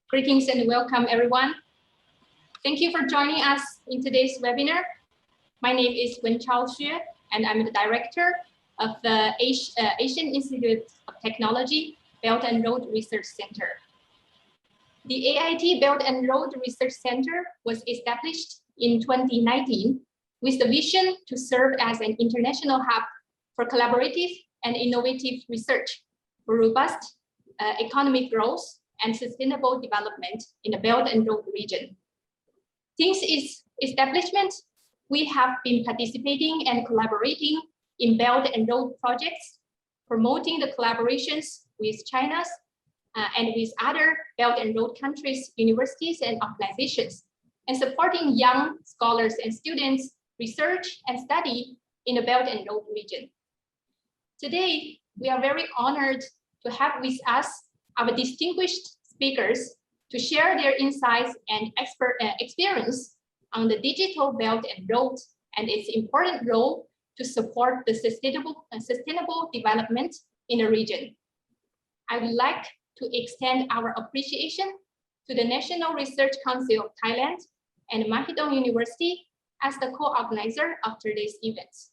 Greetings and welcome, everyone. Thank you for joining us in today's webinar. My name is Wenchao Xue, and I'm the director of the Asian Institute of Technology Belt and Road Research Center. The AIT Belt and Road Research Center was established in 2019 with the vision to serve as an international hub for collaborative and innovative research for robust economic growth and sustainable development in the Belt and Road region. Since its establishment, we have been participating and collaborating in Belt and Road projects, promoting the collaborations with China's and with other Belt and Road countries, universities and organizations, and supporting young scholars and students research and study in the Belt and Road region. Today, we are very honored to have with us our distinguished speakers to share their insights and experience on the digital Belt and Road and its important role to support the sustainable development in the region. I would like to extend our appreciation to the National Research Council of Thailand and Mahidol University as the co-organizer of today's events.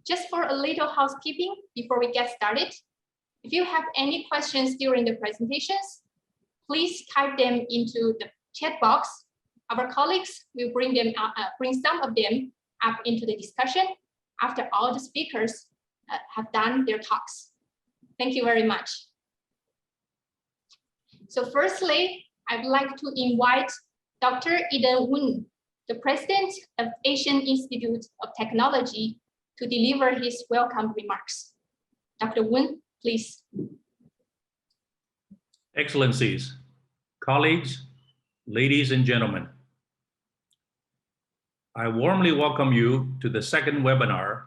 Just for a little housekeeping before we get started, if you have any questions during the presentations, please type them into the chat box. Our colleagues will bring some of them up into the discussion after all the speakers have done their talks. Thank you very much. So firstly, I would like to invite Dr. Eden Woon, the President of Asian Institute of Technology, to deliver his welcome remarks. Dr. Woon, please. Excellencies, colleagues, ladies and gentlemen, I warmly welcome you to the second webinar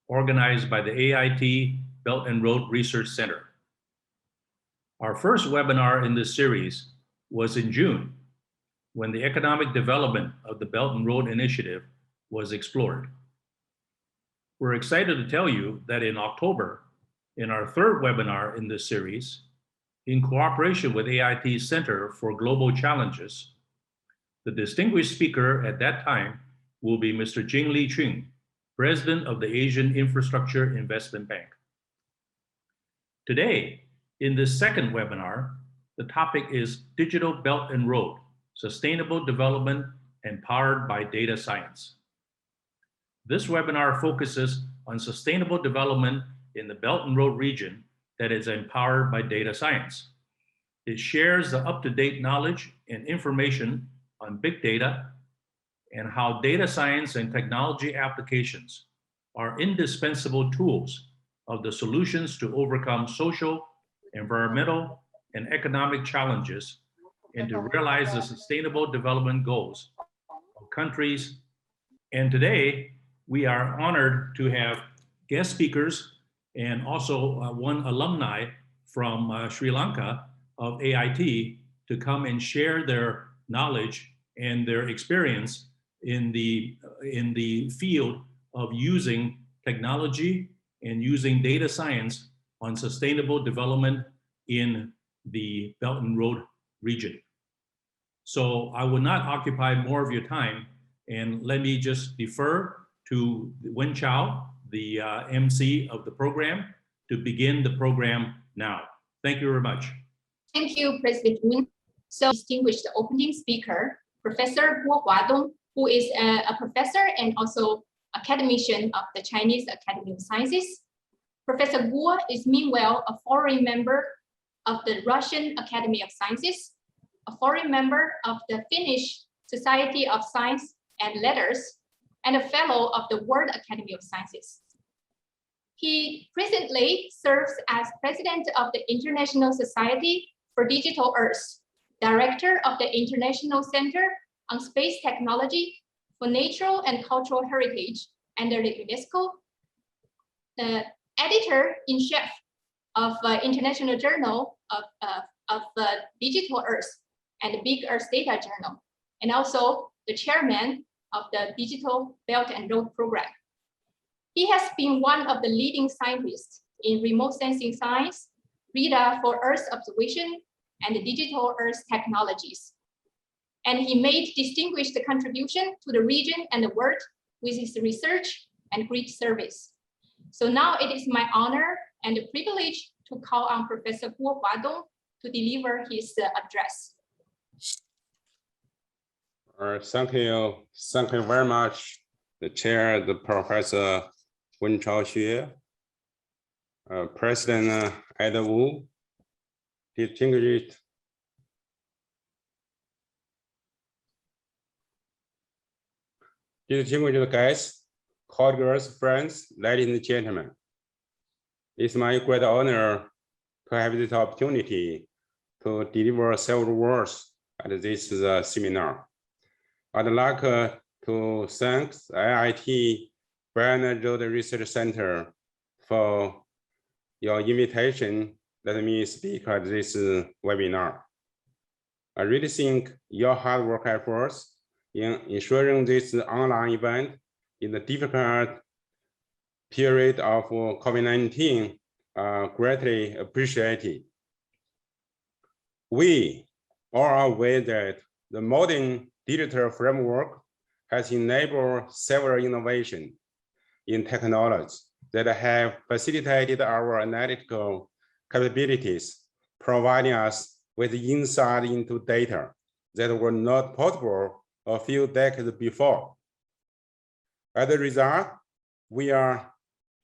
organized by the AIT Belt and Road Research Center. Our first webinar in this series was in June, when the economic development of the Belt and Road Initiative was explored. We're excited to tell you that in October, in our third webinar in this series, in cooperation with AIT's Center for Global Challenges, the distinguished speaker at that time will be Mr. Jing-Li Ching, President of the Asian Infrastructure Investment Bank. Today, in this second webinar, the topic is Digital Belt and Road, Sustainable Development Empowered by Data Science. This webinar focuses on sustainable development in the Belt and Road region that is empowered by data science. It shares the up-to-date knowledge and information on big data and how data science and technology applications are indispensable tools of the solutions to overcome social, environmental, and economic challenges and to realize the sustainable development goals of countries. And today, we are honored to have guest speakers and also one alumni from Sri Lanka of AIT to come and share their knowledge and their experience in the field of using technology and using data science on sustainable development in the Belt and Road region. So I will not occupy more of your time, and let me just defer to Wenchao, the MC of the program, to begin the program now. Thank you very much. Thank you, President Woon. So distinguished opening speaker, Professor Guo Huadong, who is a professor and also academician of the Chinese Academy of Sciences. Professor Guo is meanwhile a foreign member of the Russian Academy of Sciences, a foreign member of the Finnish Society of Science and Letters, and a fellow of the World Academy of Sciences. He presently serves as president of the International Society for Digital Earth, director of the International Center on Space Technology for Natural and Cultural Heritage under the UNESCO, the editor-in-chief of International Journal of Digital Earth and the Big Earth Data Journal, and also the chairman of the Digital Belt and Road Program. He has been one of the leading scientists in remote sensing science, radar for Earth observation, and digital earth technologies. And he made distinguished contribution to the region and the world with his research and great service. So now it is my honor and a privilege to call on Professor Guo Huadong to deliver his address. Thank you very much, the chair, the Professor Wenchao Xue, President Ada Wu, distinguished guests, colleagues, friends, ladies and gentlemen. It's my great honor to have this opportunity to deliver several words at this seminar. I'd like to thank the IIT Bryan Road Research Center for your invitation. Let me speak at this webinar. I really think your hard work efforts in ensuring this online event in the difficult period of COVID-19 are greatly appreciated. We are aware that the modern digital framework has enabled several innovations in technology that have facilitated our analytical capabilities, providing us with insight into data that were not possible a few decades before. As a result, we are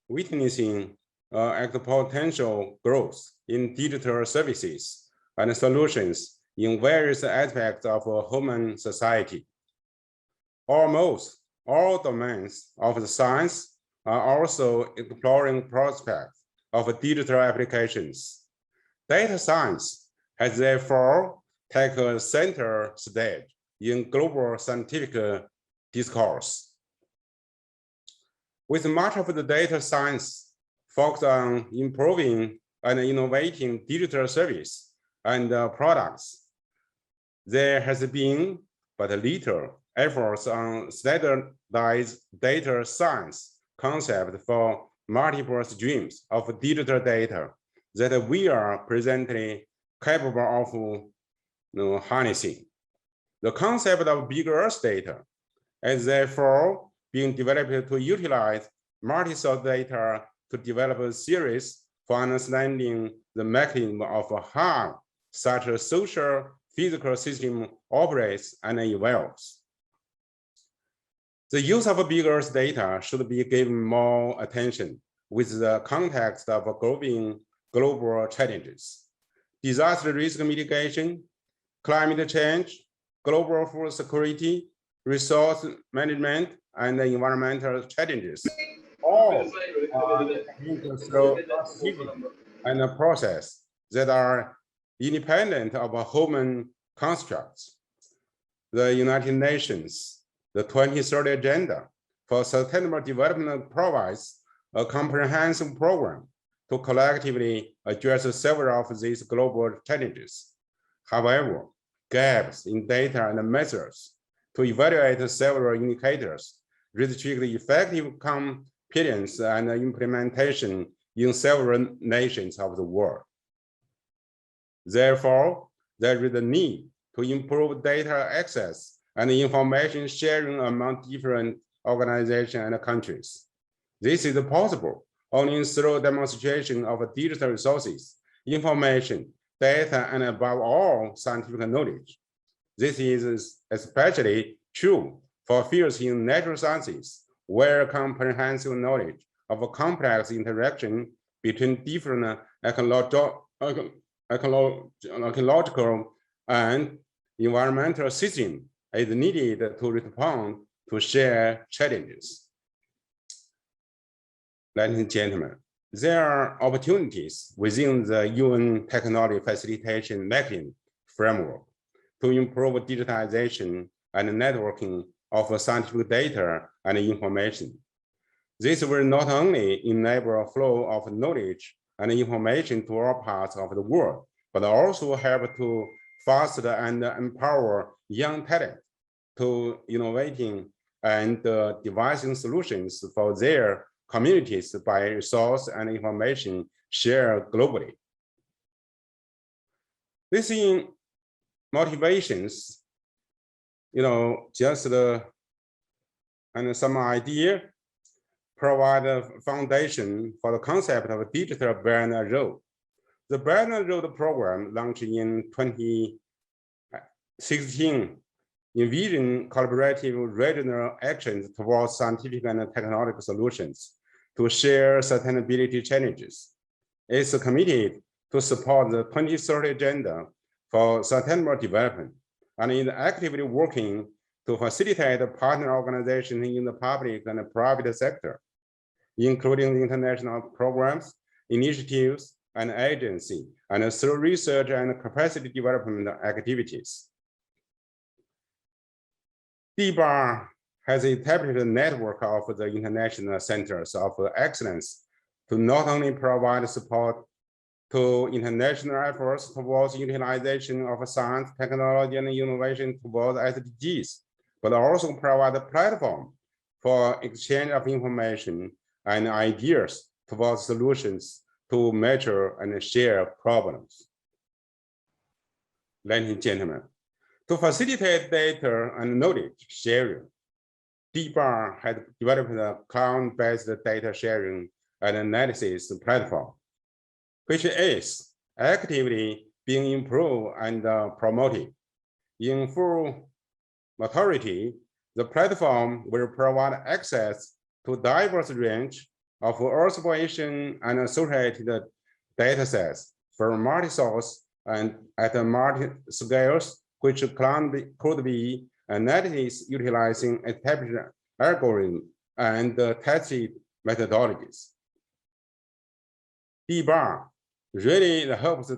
witnessing exponential growth in digital services and solutions in various aspects of human society. Almost all domains of the science are also exploring prospects of digital applications. Data science has therefore taken a center stage in global scientific discourse. With much of the data science focused on improving and innovating digital service and products, there has been but little efforts on standardized data science concept for multiple streams of digital data that we are presently capable of harnessing. The concept of big Earth data is therefore being developed to utilize multi-source data to develop a series for understanding the mechanism of how such a social physical system operates and evolves. The use of big Earth data should be given more attention with the context of growing global challenges: disaster risk mitigation, climate change, global food security, resource management, and environmental challenges. All are linked through activity and a process that are independent of human constructs. The United Nations, the 2030 Agenda for Sustainable Development provides a comprehensive program to collectively address several of these global challenges. However, gaps in data and methods to evaluate several indicators restrict effective competence and implementation in several nations of the world. Therefore, there is a need to improve data access and information sharing among different organizations and countries. This is possible only through demonstration of digital resources, information, data, and above all, scientific knowledge. This is especially true for fields in natural sciences, where comprehensive knowledge of a complex interaction between different ecological and environmental systems is needed to respond to shared challenges. Ladies and gentlemen, there are opportunities within the UN Technology Facilitation Mechanism framework to improve digitization and networking of scientific data and information. This will not only enable a flow of knowledge and information to all parts of the world, but also help to foster and empower young talent to innovating and devising solutions for their communities by resource and information shared globally. This in motivations, just and some idea provide a foundation for the concept of digital Belt and Road. The Belt and Road program launched in 2016 envision collaborative regional actions towards scientific and technological solutions to share sustainability challenges. It's committed to support the 2030 agenda for sustainable development and is actively working to facilitate partner organizations in the public and private sector, including international programs, initiatives, and agencies, and through research and capacity development activities. DBAR has established a network of the international centers of excellence to not only provide support to international efforts towards utilization of science, technology, and innovation towards SDGs, but also provide a platform for exchange of information and ideas towards solutions to measure and share problems. Ladies and gentlemen, to facilitate data and knowledge sharing, DBAR has developed a cloud-based data sharing and analysis platform, which is actively being improved and promoted. In full maturity, the platform will provide access to diverse range of Earth observation and associated data sets from multi-source and at multi-scales, which could be analysis utilizing established algorithms and tested methodologies. DBAR really helps to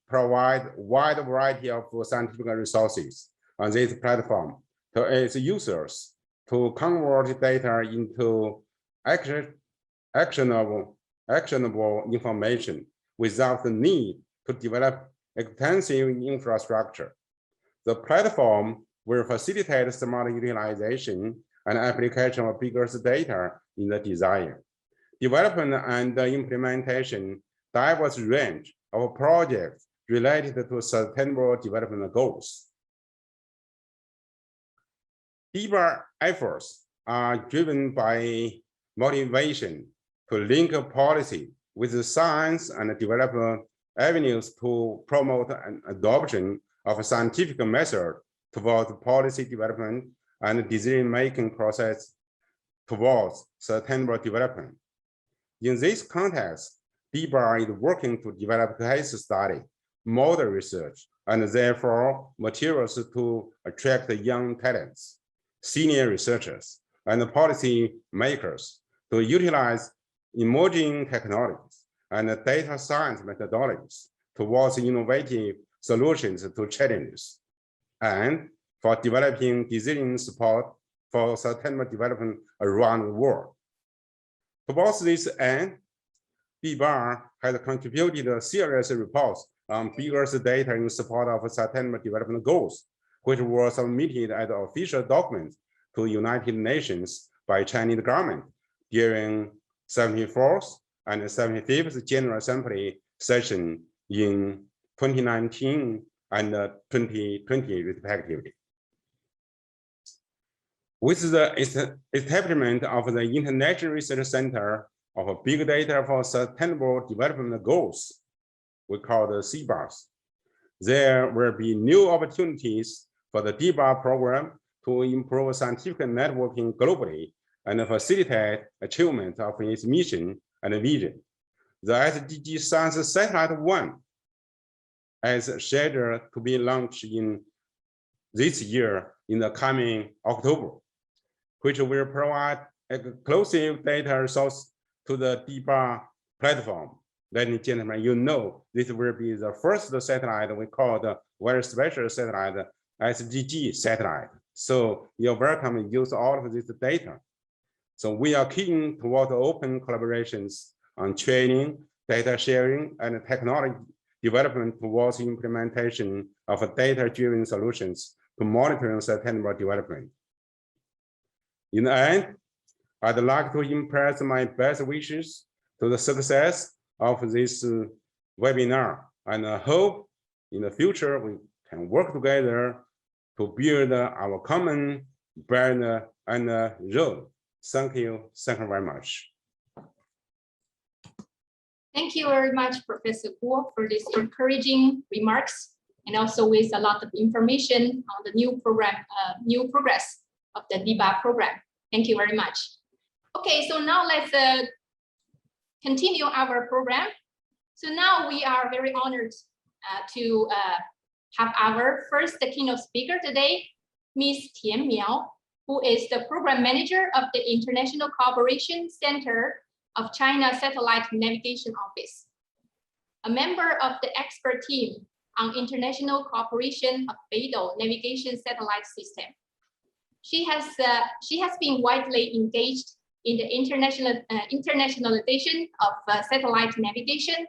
provide a wide variety of scientific resources on this platform to its users to convert data into actionable information without the need to develop extensive infrastructure. The platform will facilitate smart utilization and application of bigger data in the design, development, and implementation diverse range of projects related to sustainable development goals. DBAR efforts are driven by motivation to link policy with science and develop avenues to promote an adoption of a scientific method towards policy development and decision-making process towards sustainable development. In this context, DBAR is working to develop case study, model research, and therefore materials to attract young talents, senior researchers, and policy makers to utilize emerging technologies and data science methodologies towards innovative solutions to challenges, and for developing decision support for sustainable development around the world. Towards this end, DBAR has contributed serious reports on big Earth data in support of sustainable development goals, which were submitted as official documents to United Nations by Chinese government during 74th and 75th General Assembly session in 2019 and 2020 respectively. With the establishment of the International Research Center of Big Data for Sustainable Development Goals, we call the CBARS, there will be new opportunities for the DBAR program to improve scientific networking globally and facilitate achievement of its mission and vision. The SDG Science Satellite 1 is scheduled to be launched in this year in the coming October, which will provide exclusive data resource to the DBAR platform. Ladies and gentlemen, you know this will be the first satellite we call the very special satellite, SDG satellite. So you're welcome to use all of this data. So we are keen toward open collaborations on training, data sharing, and technology development towards implementation of data-driven solutions to monitor sustainable development. In the end, I'd like to express my best wishes to the success of this webinar, and I hope in the future, we can work together to build our common brand and road. Thank you. Thank you very much. Thank you very much, Professor Guo, for these encouraging remarks, and also with a lot of information on the new program, new progress of the DBA program. Thank you very much. Okay, so now let's continue our program. So now we are very honored to have our first keynote speaker today, Ms. Tian Miao, who is the program manager of the International Cooperation Center of China Satellite Navigation Office, a member of the expert team on international cooperation of Beidou navigation satellite system. She has been widely engaged in the internationalization of satellite navigation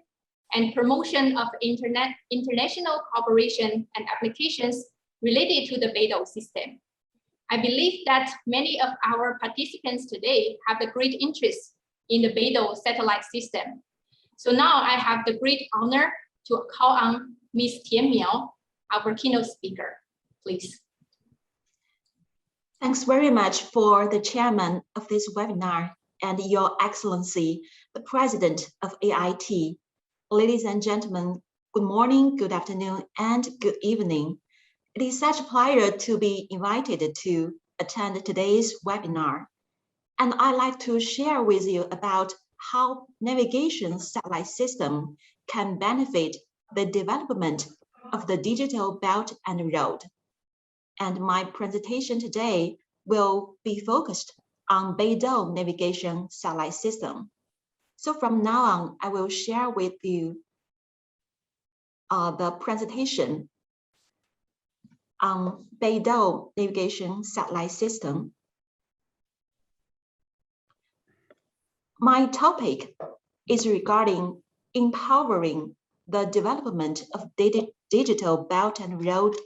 and promotion of international cooperation and applications related to the Beidou system. I believe that many of our participants today have a great interest in the Beidou satellite system. So now I have the great honor to call on Ms. Tian Miao, our keynote speaker, please. Thanks very much for the chairman of this webinar and Your Excellency, the President of AIT. Ladies and gentlemen, good morning, good afternoon, and good evening. It is such a pleasure to be invited to attend today's webinar. And I'd like to share with you about how navigation satellite system can benefit the development of the digital belt and road. And my presentation today will be focused on Beidou navigation satellite system. So from now on, I will share with you the presentation on Beidou navigation satellite system. My topic is regarding empowering the development of digital belt and road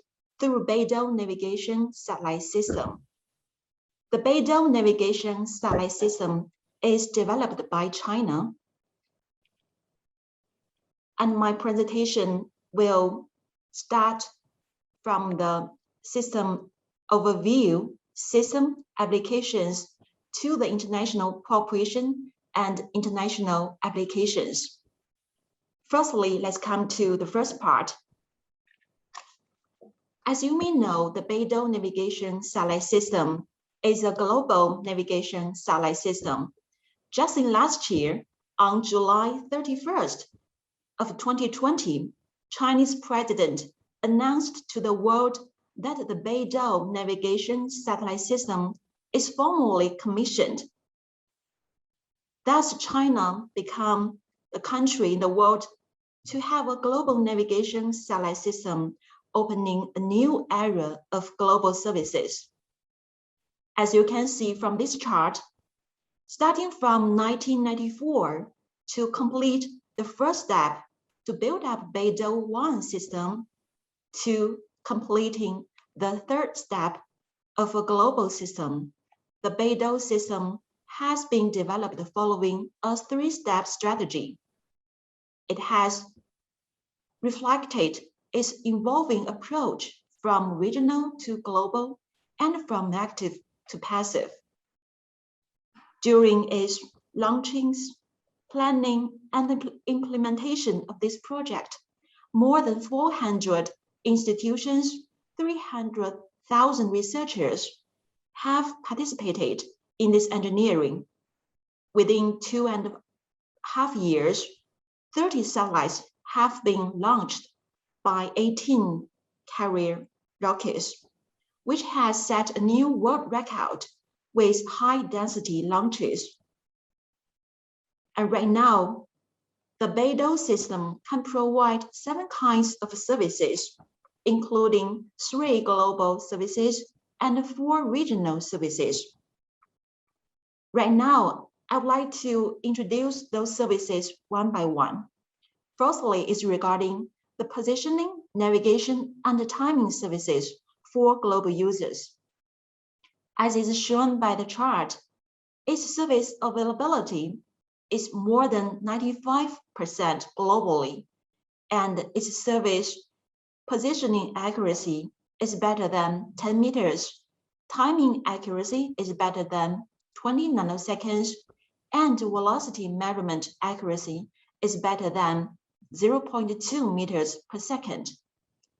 through Beidou navigation satellite system. The Beidou navigation satellite system is developed by China, and my presentation will start from the system overview, system applications to the international cooperation and international applications. Firstly, let's come to the first part. As you may know, the Beidou navigation satellite system is a global navigation satellite system. Just in last year, on July 31st of 2020, Chinese president announced to the world that the Beidou navigation satellite system is formally commissioned. Thus, China became the country in the world to have a global navigation satellite system, opening a new era of global services. As you can see from this chart, starting from 1994 to complete the first step to build up Beidou 1 system to completing the third step of a global system, the Beidou system has been developed following a three-step strategy. It has reflected its evolving approach from regional to global and from active to passive. During its launchings, planning, and implementation of this project, more than 400 institutions, 300,000 researchers have participated in this engineering. Within 2.5 years, 30 satellites have been launched by 18 carrier rockets, which has set a new world record with high-density launches. And right now, the Beidou system can provide 7 kinds of services, including 3 global services and 4 regional services. Right now, I would like to introduce those services one by one. Firstly, is regarding the positioning, navigation, and the timing services for global users. As is shown by the chart, its service availability is more than 95% globally, and its service Positioning accuracy is better than 10 meters. Timing accuracy is better than 20 nanoseconds, and velocity measurement accuracy is better than 0.2 meters per second.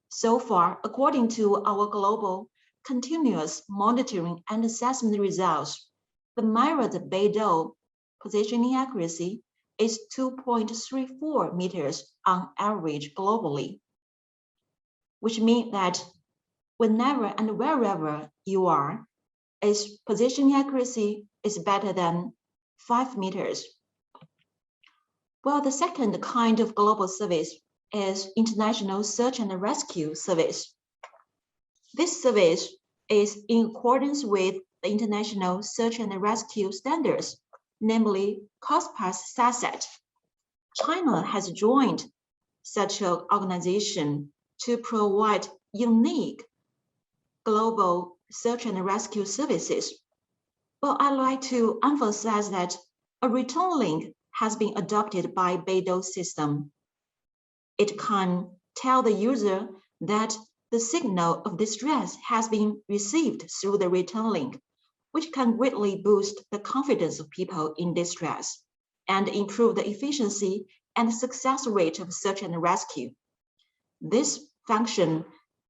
So far, according to our global continuous monitoring and assessment results, the mirrored Beidou positioning accuracy is 2.34 meters on average globally, which means that whenever and wherever you are, its positioning accuracy is better than 5 meters. Well, the second kind of global service is International Search and Rescue Service. This service is in accordance with the International Search and Rescue Standards, namely COSPAS-SASET. China has joined such an organization to provide unique global search and rescue services. But I'd like to emphasize that a return link has been adopted by Beidou system. It can tell the user that the signal of distress has been received through the return link, which can greatly boost the confidence of people in distress and improve the efficiency and success rate of search and rescue. This function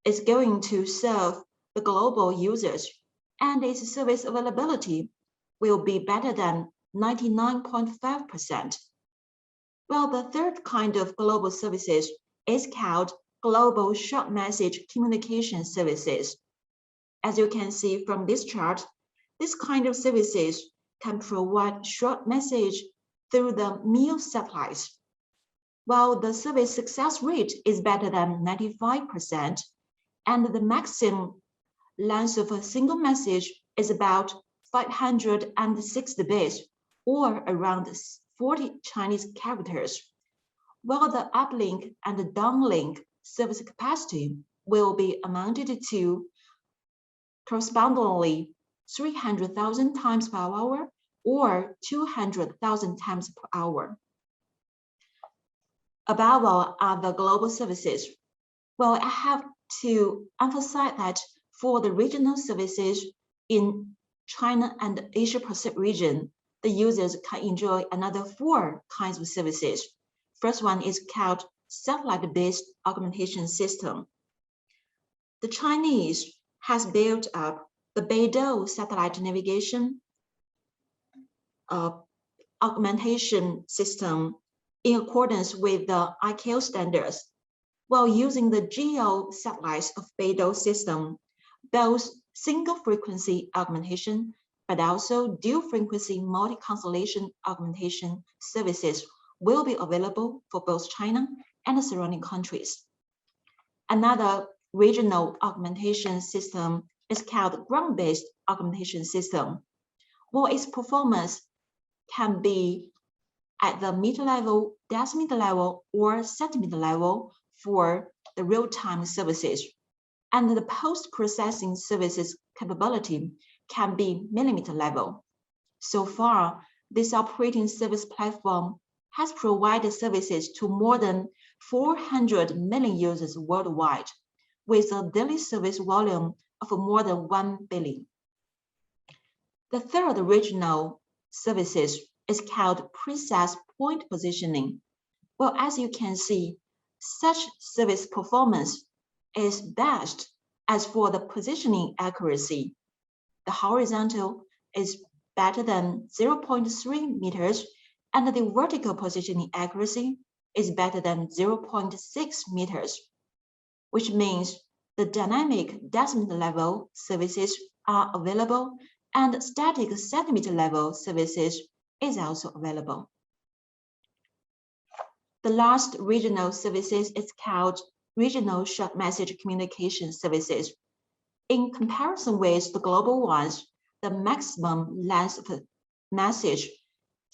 is going to serve the global users, and its service availability will be better than 99.5%. Well, the third kind of global services is called Global Short Message Communication Services. As you can see from this chart, this kind of services can provide short message through the MEO satellites. While the service success rate is better than 95%, and the maximum length of a single message is about 560 bits, or around 40 Chinese characters, while the uplink and the downlink service capacity will be amounted to correspondingly 300,000 times per hour or 200,000 times per hour. Above all are the global services. Well, I have to emphasize that for the regional services in China and Asia Pacific region, the users can enjoy another 4 kinds of services. First one is called satellite-based augmentation system. The Chinese has built up the Beidou satellite navigation augmentation system in accordance with the ICAO standards. While using the geo satellites of Beidou system, both single frequency augmentation but also dual frequency multi-constellation augmentation services will be available for both China and the surrounding countries. Another regional augmentation system is called ground-based augmentation system. While its performance can be at the meter level, decimeter level, or centimeter level for the real-time services, and the post-processing services capability can be millimeter level. So far, this operating service platform has provided services to more than 400 million users worldwide, with a daily service volume of more than 1 billion. The third regional services is called precise point positioning. Well, as you can see, such service performance is best as for the positioning accuracy. The horizontal is better than 0.3 meters, and the vertical positioning accuracy is better than 0.6 meters, which means the dynamic decimeter level services are available and static centimeter level services is also available. The last regional services is called Regional Short Message Communication Services. In comparison with the global ones, the maximum length of a message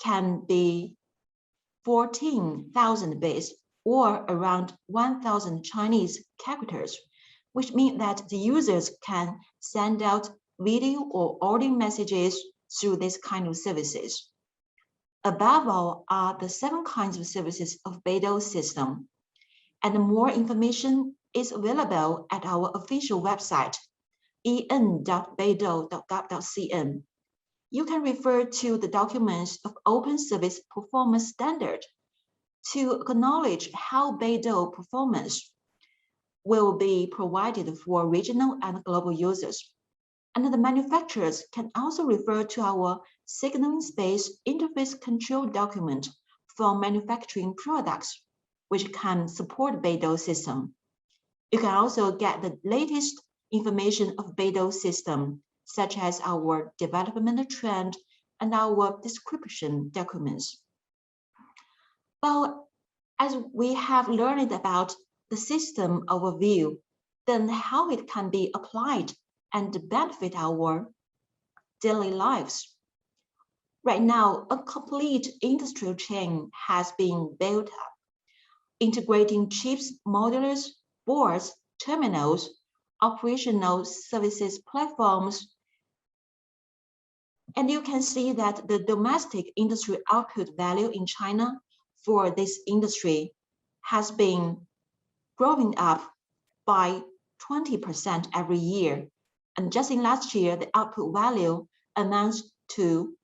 can be 14,000 bits or around 1,000 Chinese characters, which means that the users can send out video or audio messages through this kind of services. Above all are the 7 kinds of services of Beidou system, and more information is available at our official website, en.beidou.gov.cn. You can refer to the documents of Open Service Performance Standard to acknowledge how Beidou performance will be provided for regional and global users. And the manufacturers can also refer to our signaling space interface control document for manufacturing products, which can support Beidou system. You can also get the latest information of Beidou system, such as our development trend and our description documents. Well, as we have learned about the system overview, then how it can be applied and benefit our daily lives. Right now, a complete industrial chain has been built up, integrating chips, modulars, boards, terminals, operational services platforms. And you can see that the domestic industry output value in China for this industry has been growing up by 20% every year. And just in last year, the output value amounts to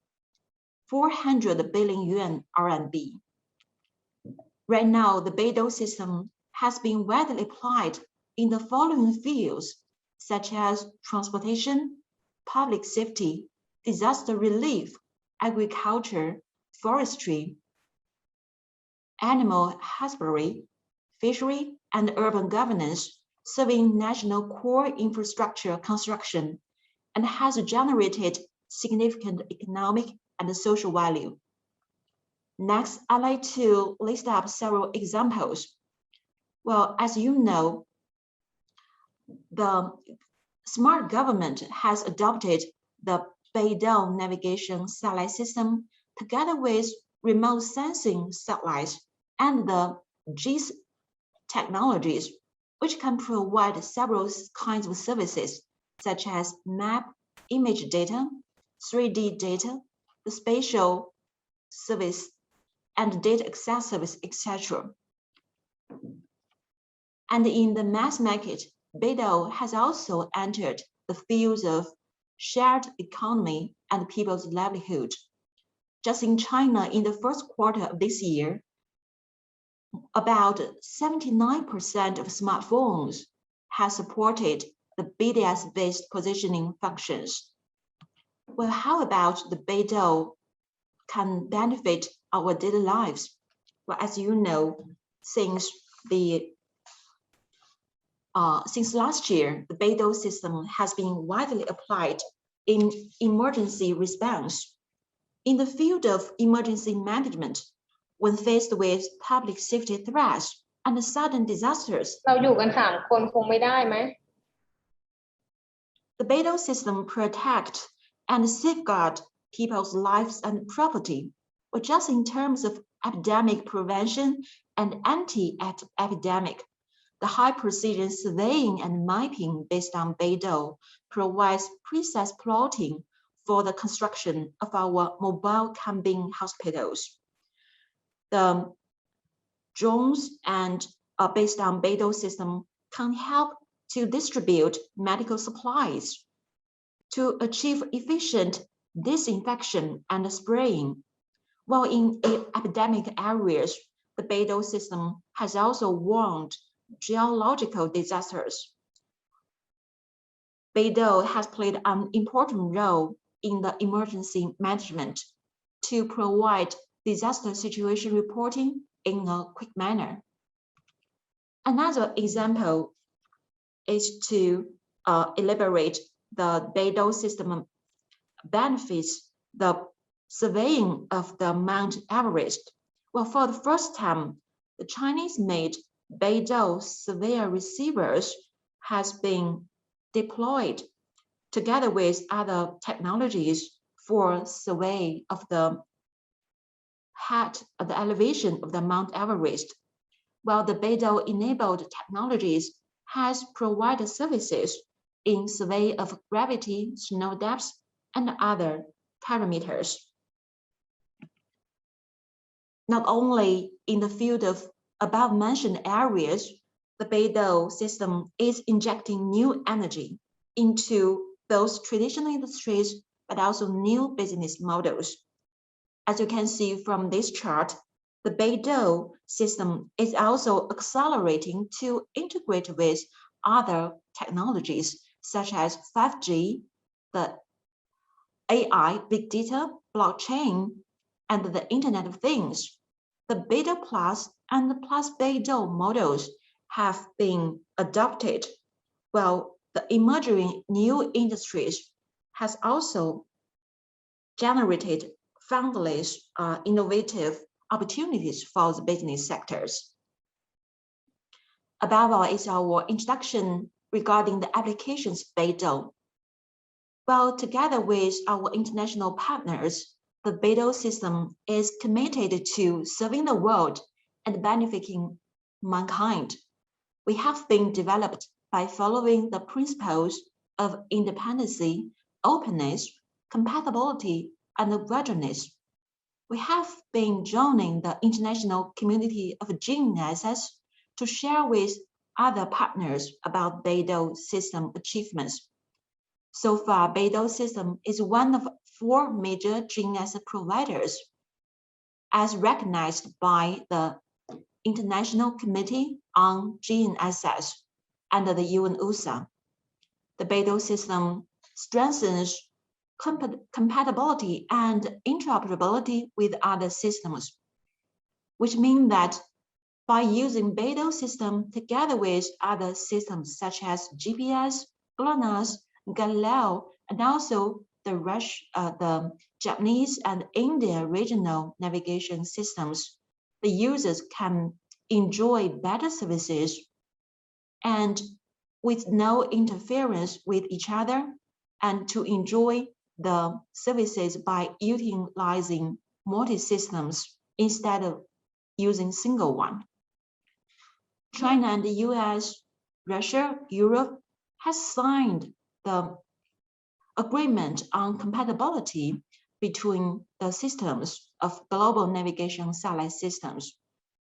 400 billion yuan RMB. Right now, the Beidou system has been widely applied in the following fields, such as transportation, public safety, disaster relief, agriculture, forestry, animal husbandry, fishery, and urban governance, serving national core infrastructure construction, and has generated significant economic and social value. Next, I'd like to list up several examples. Well, as you know, the smart government has adopted the Beidou navigation satellite system together with remote sensing satellites and the GIS technologies, which can provide several kinds of services, such as map, image data, 3D data, the spatial service, and data access service, etc. And in the mass market, Beidou has also entered the fields of shared economy and people's livelihood. Just in China, in the first quarter of this year, about 79% of smartphones have supported the BDS-based positioning functions. Well, how about the Beidou can benefit our daily lives? Well, as you know, since last year, the Beidou system has been widely applied in emergency response. In the field of emergency management, when faced with public safety threats and sudden disasters, เราอยู่กัน3 คนคงไม่ได้ไหม the Beidou system protect and safeguard people's lives and property, or just in terms of epidemic prevention and anti-epidemic. The high precision surveying and mapping based on Beidou provides precise plotting for the construction of our mobile camping hospitals. The drones and based on Beidou system can help to distribute medical supplies to achieve efficient disinfection and spraying. While in epidemic areas, the Beidou system has also warned geological disasters. Beidou has played an important role in the emergency management to provide disaster situation reporting in a quick manner. Another example is to elaborate the Beidou system benefits the surveying of the Mount Everest. Well, for the first time, the Chinese-made Beidou surveyor receivers has been deployed together with other technologies for survey of the elevation of the Mount Everest, while the Beidou-enabled technologies has provided services in survey of gravity, snow depths, and other parameters. Not only in the field of above-mentioned areas, the Beidou system is injecting new energy into both traditional industries, but also new business models. As you can see from this chart, the Beidou system is also accelerating to integrate with other technologies such as 5G, the AI, big data, blockchain, and the Internet of Things. The Beidou Plus and the Plus Beidou models have been adopted, while the emerging new industries has also generated boundless innovative opportunities for the business sectors. Above all is our introduction regarding the applications of Beidou. Well, together with our international partners, the Beidou system is committed to serving the world and benefiting mankind. We have been developed by following the principles of independency, openness, compatibility, and readiness. We have been joining the international community of geniuses to share with other partners about Beidou system achievements. So far, Beidou system is one of 4 major GNS providers, as recognized by the International Committee on GNSS and the UN-USA. The Beidou system strengthens compatibility and interoperability with other systems, which means that by using Beidou system together with other systems such as GPS, GLONASS, Galileo, and also the Japanese and India regional navigation systems, the users can enjoy better services and with no interference with each other, and to enjoy the services by utilizing multi-systems instead of using single one. China and the US, Russia, Europe has signed the agreement on compatibility between the systems of global navigation satellite systems,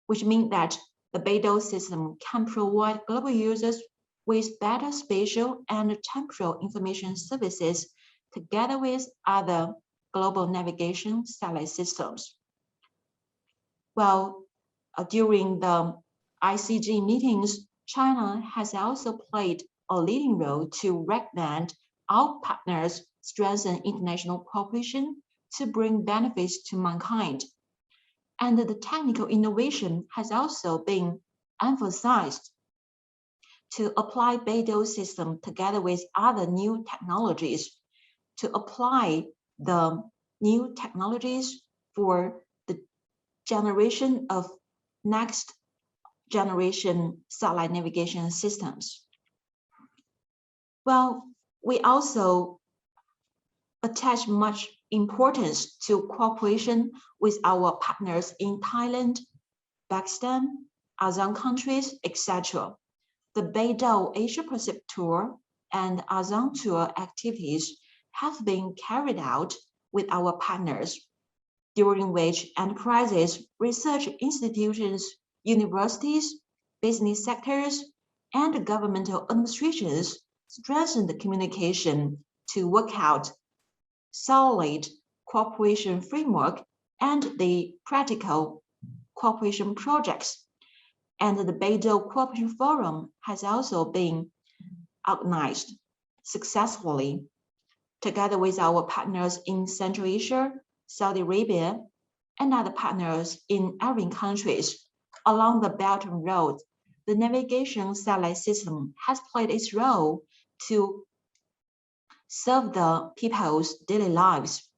which means that the Beidou system can provide global users with better spatial and temporal information services together with other global navigation satellite systems. Well, during the ICG meetings, China has also played a leading role to recommend our partners strengthen international cooperation to bring benefits to mankind. And the technical innovation has also been emphasized to apply Beidou system together with other new technologies, to apply the new technologies for the generation of next generation satellite navigation systems. Well, we also attach much importance to cooperation with our partners in Thailand, Pakistan, ASEAN countries, etc. The Beidou Asia Pacific Tour and ASEAN Tour activities have been carried out with our partners, during which enterprises, research institutions, universities, business sectors, and governmental administrations strengthen the communication to work out solid cooperation framework and the practical cooperation projects. And the Beidou Cooperation Forum has also been organized successfully together with our partners in Central Asia, Saudi Arabia, and other partners in Arab countries. Along the Belt and Road, the navigation satellite system has played its role to serve the people's daily lives,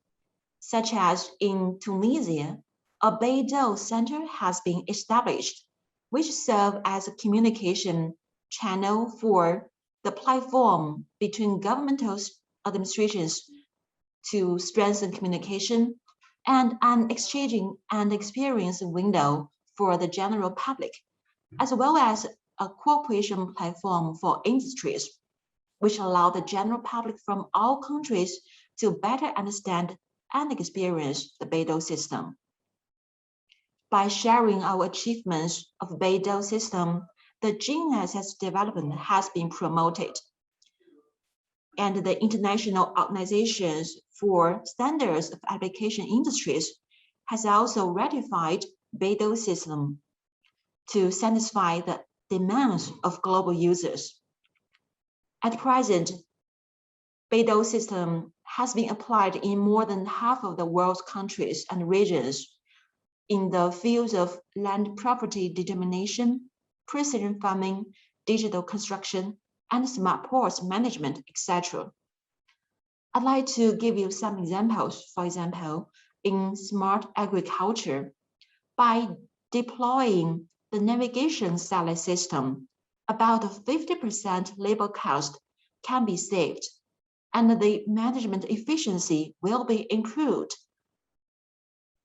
such as in Tunisia, a Beidou center has been established, which serves as a communication channel for the platform between governmental administrations to strengthen communication and an exchanging and experience window for the general public, as well as a cooperation platform for industries, which allow the general public from all countries to better understand and experience the Beidou system. By sharing our achievements of Beidou system, the GNSS development has been promoted. And the International Organizations for Standards of Application Industries has also ratified Beidou system to satisfy the demands of global users. At present, Beidou system has been applied in more than half of the world's countries and regions in the fields of land property determination, precision farming, digital construction, and smart ports management, etc. I'd like to give you some examples. For example, in smart agriculture, by deploying the navigation satellite system, about 50% labor cost can be saved, and the management efficiency will be improved.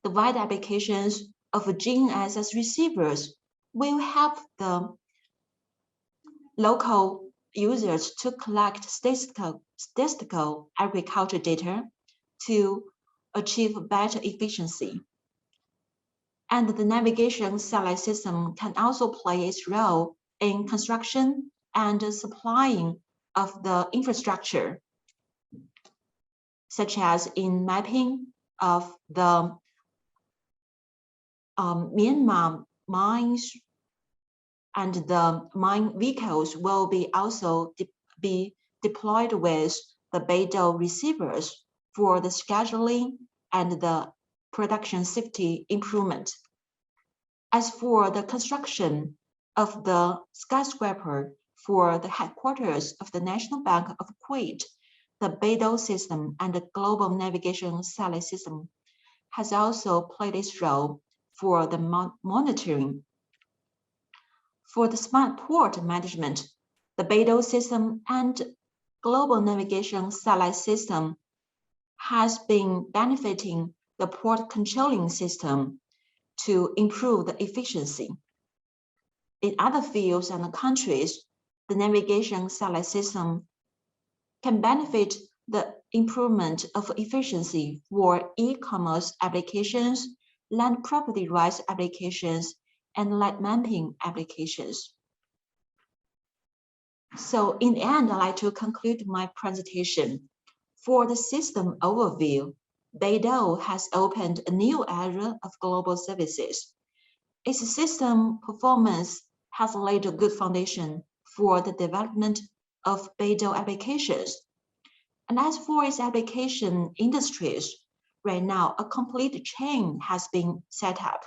The wide applications of GNSS receivers will help the local users to collect statistical agriculture data to achieve better efficiency. And the navigation satellite system can also play its role in construction and supplying of the infrastructure, such as in mapping of the Myanmar mines, and the mine vehicles will be also be deployed with the Beidou receivers for the scheduling and the production safety improvement. As for the construction of the skyscraper for the headquarters of the National Bank of Kuwait, the Beidou system and the global navigation satellite system has also played its role for the monitoring. For the smart port management, the Beidou system and global navigation satellite system has been benefiting the port controlling system to improve the efficiency. In other fields and countries, the navigation satellite system can benefit the improvement of efficiency for e-commerce applications, land property rights applications, and land mapping applications. So in the end, I'd like to conclude my presentation. For the system overview, Beidou has opened a new era of global services. Its system performance has laid a good foundation for the development of Beidou applications. And as for its application industries, right now, a complete chain has been set up.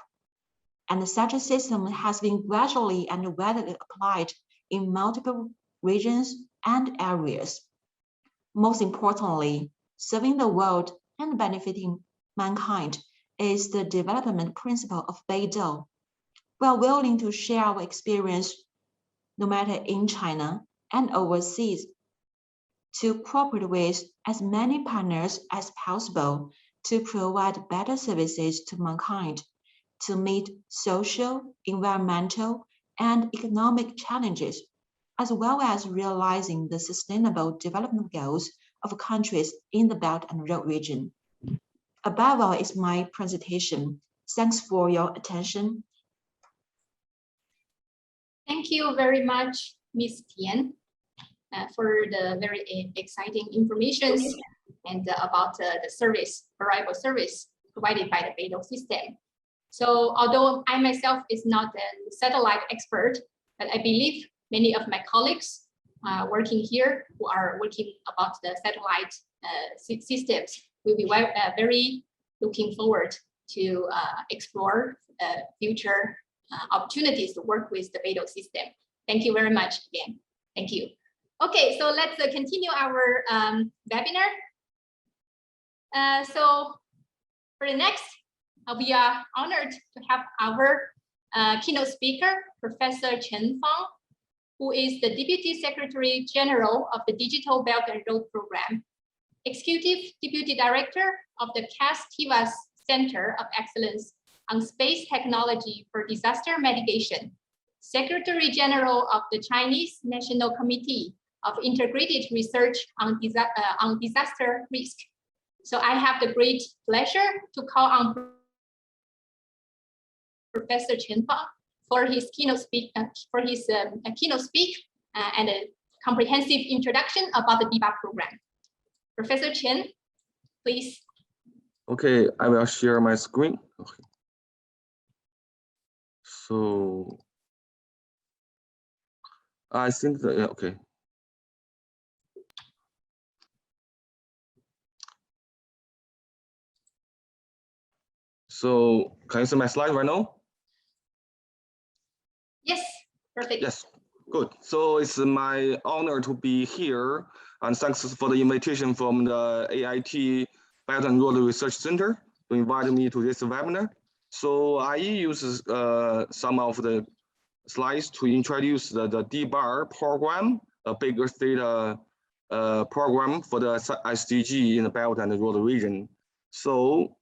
And such a system has been gradually and widely applied in multiple regions and areas. Most importantly, serving the world and benefiting mankind is the development principle of Beidou. We are willing to share our experience, no matter in China and overseas, to cooperate with as many partners as possible to provide better services to mankind to meet social, environmental, and economic challenges, as well as realizing the sustainable development goals of countries in the Belt and Road region. Above all is my presentation. Thanks for your attention. Thank you very much, Ms. Tian, for the very exciting information and about the service, variable service provided by the Beidou system. So although I myself is not a satellite expert, but I believe many of my colleagues working here who are working about the satellite systems will be very looking forward to explore future opportunities to work with the Beidou system. Thank you very much again. Thank you. Okay, so let's continue our webinar. So for the next, we are honored to have our keynote speaker, Professor Chen Fang, who is the Deputy Secretary General of the Digital Belt and Road Program, Executive Deputy Director of the CAS-TIVAS Center of Excellence on Space Technology for Disaster Mitigation, Secretary General of the Chinese National Committee of Integrated Research on Disaster Risk. So I have the great pleasure to call on Professor Chen Fang for his keynote speak and a comprehensive introduction about the DBAR program. Professor Chen, please. Okay, I will share my screen. Okay. So I think that, yeah, okay. So can you see my slide right now? Yes, perfect. Yes, good. So it's my honor to be here, and thanks for the invitation from the AIT Belt and Road Research Center to invite me to this webinar. So I use some of the slides to introduce the DBAR program, a bigger data program for the SDG in the Belt and Road region. So,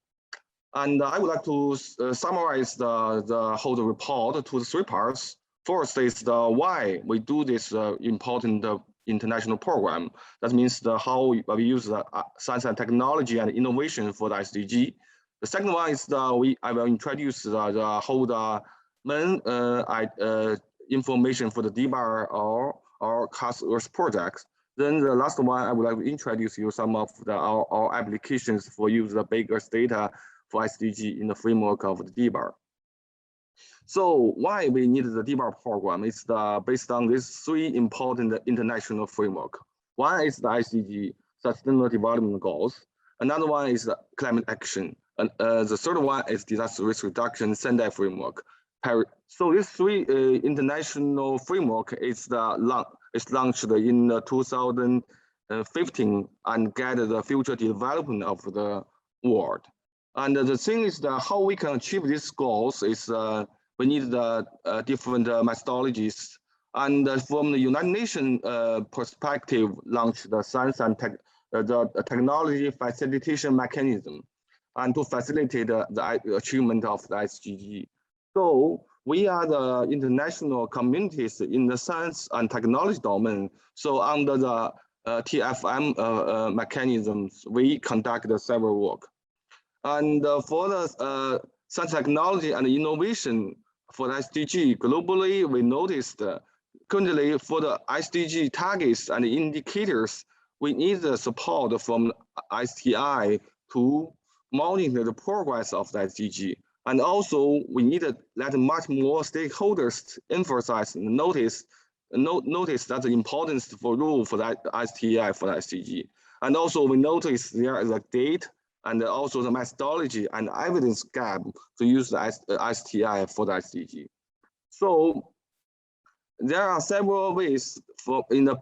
and I would like to summarize the whole report to the 3 parts. First is the why we do this important international program. That means the how we use the science and technology and innovation for the SDG. The second one is I will introduce the whole main information for the DBAR or Cast Earth projects. Then the last one, I would like to introduce you some of our applications for use the big Earth data for SDG in the framework of the DBAR. So why we need the DBAR program? It's based on these 3 important international framework. One is the SDG, Sustainable Development Goals. Another one is the climate action. And the third one is disaster risk reduction Sendai framework. So these 3 international framework is launched in 2015 and guide the future development of the world. And the thing is that how we can achieve these goals is we need the different methodologies. And from the United Nations perspective, launch the science and technology facilitation mechanism, and to facilitate the achievement of the SDG. So we are the international communities in the science and technology domain. So under the TFM mechanisms, we conduct several work. And for the science, technology, and innovation for the SDG globally, we noticed currently for the SDG targets and indicators, we need the support from STI to monitor the progress of the SDG. And also, we need to let much more stakeholders emphasize and notice that the importance for role for that STI for the SDG. And also, we notice there is a date and also the methodology and evidence gap to use the STI for the SDG. So there are several ways for in the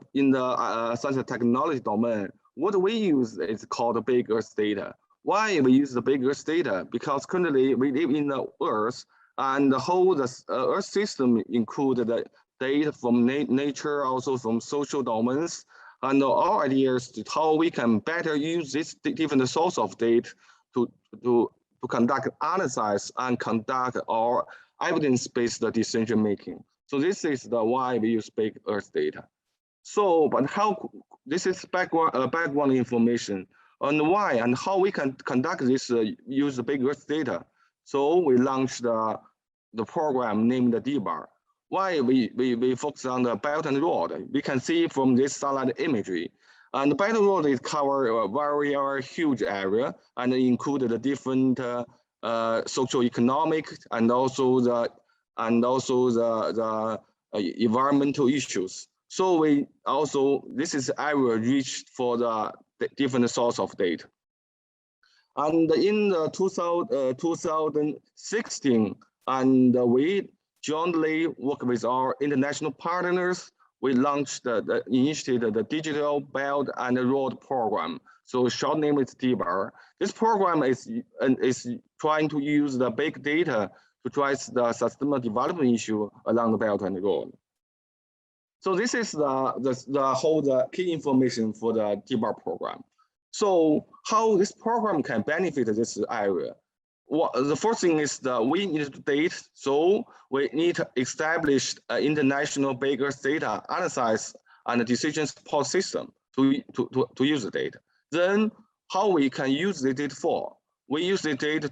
science and technology domain. What we use is called the big Earth data. Why we use the big Earth data? Because currently we live in the Earth, and the whole Earth system includes the data from nature, also from social domains, and our ideas to how we can better use this different source of data to conduct analysis and conduct our evidence-based decision making. So this is the why we use big Earth data. So, but how this is background information on why and how we can conduct this use the big Earth data. So we launched the program named the DBAR. Why we focus on the Belt and Road? We can see from this satellite imagery. And the Belt and Road is cover a very huge area and include the different socio-economic and also the environmental issues. So we also, this is area reached for the different source of data. And in the 2016, and we jointly work with our international partners, we launched initiated the Digital Belt and Road Program. So short name is DBAR. This program is trying to use the big data to address the sustainable development issue along the Belt and Road. So this is the key information for the DBAR program. So how this program can benefit this area? Well, the first thing is that we need data, so we need to establish an international big Earth data analysis and decision support system to use the data. Then how we can use the data for? We use the data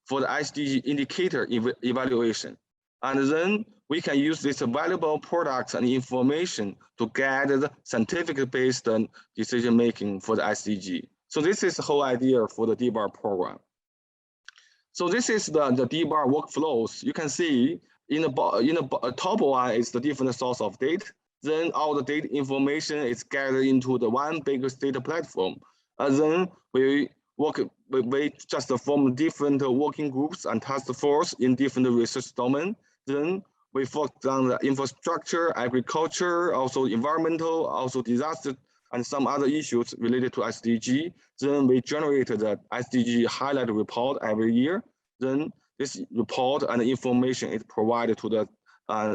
for the SDG indicator evaluation. And then we can use this valuable products and information to guide scientific-based decision-making for the SDG. So this is the whole idea for the DBAR program. So this is the DBAR workflows. You can see in the top one is the different source of data. Then all the data information is gathered into the one big data platform. And then we just form different working groups and task force in different research domains. Then we focus on the infrastructure, agriculture, also environmental, also disaster, and some other issues related to SDG. Then we generated the SDG highlight report every year. Then this report and information is provided to the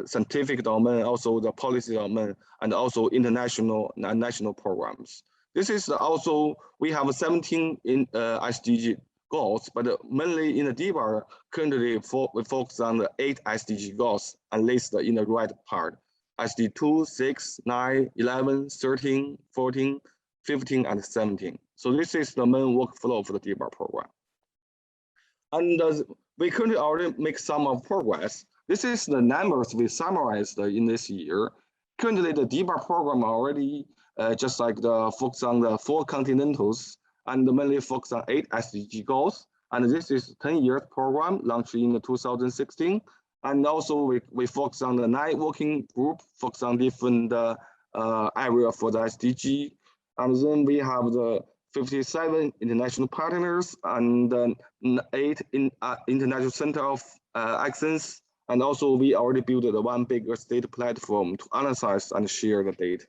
scientific domain, also the policy domain, and also international and national programs. This is also, we have 17 in SDG goals, but mainly in the DBAR, currently we focus on the 8 SDG goals and listed in the right part. SDG 2, 6, 9, 11, 13, 14, 15, and 17. So this is the main workflow for the DBAR program. And we currently already make some of progress. This is the numbers we summarized in this year. Currently, the DBAR program already just like the focus on the 4 continentals and mainly focus on 8 SDG goals. And this is 10-year program launched in 2016. And also we focus on the 9 working group, focus on different area for the SDG. And then we have the 57 international partners and 8 international center of excellence. And also we already built the one bigger data platform to analyze and share the data.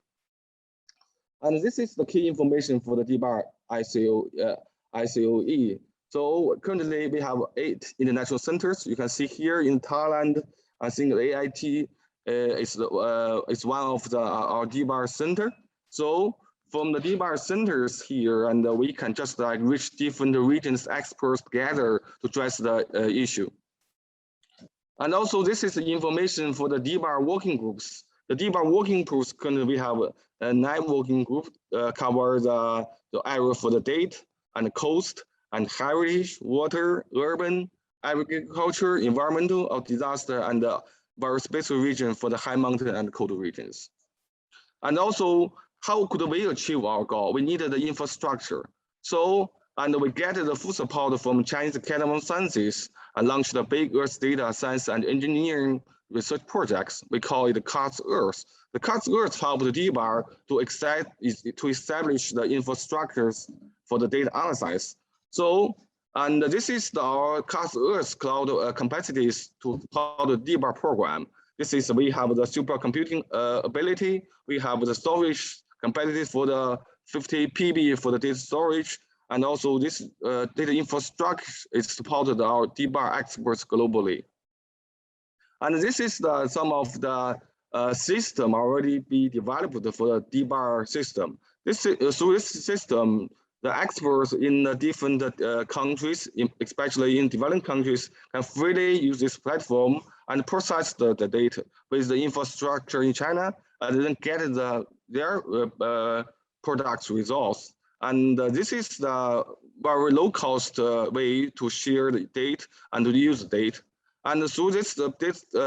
And this is the key information for the DBAR ICOE. So currently we have 8 international centers. You can see here in Thailand, I think the AIT is one of our DBAR center. So from the DBAR centers here, and we can just like reach different regions experts together to address the issue. And also this is the information for the DBAR working groups. The DBAR working groups, currently we have 9 working groups cover the area for the data and the coast and heritage, water, urban, agriculture, environmental, or disaster, and very special region for the high mountain and cold regions. And also, how could we achieve our goal? We needed the infrastructure. So, and we get the full support from Chinese Academy of Sciences and launched the Big Earth Data Science and Engineering research projects. We call it the CARTS Earth. The CARTS Earth helped the DBAR to establish the infrastructures for the data analysis. So, and this is our CARTS Earth cloud capacities to support the DBAR program. This is, we have the supercomputing ability. We have the storage capacity for the 50 PB for the data storage. And also this data infrastructure is supported our DBAR experts globally. And this is some of the system already be developed for the DBAR system. Through this system, the experts in the different countries, especially in developing countries, can freely use this platform and process the data with the infrastructure in China, and then get their products results. And this is the very low cost way to share the data and to use the data. And through this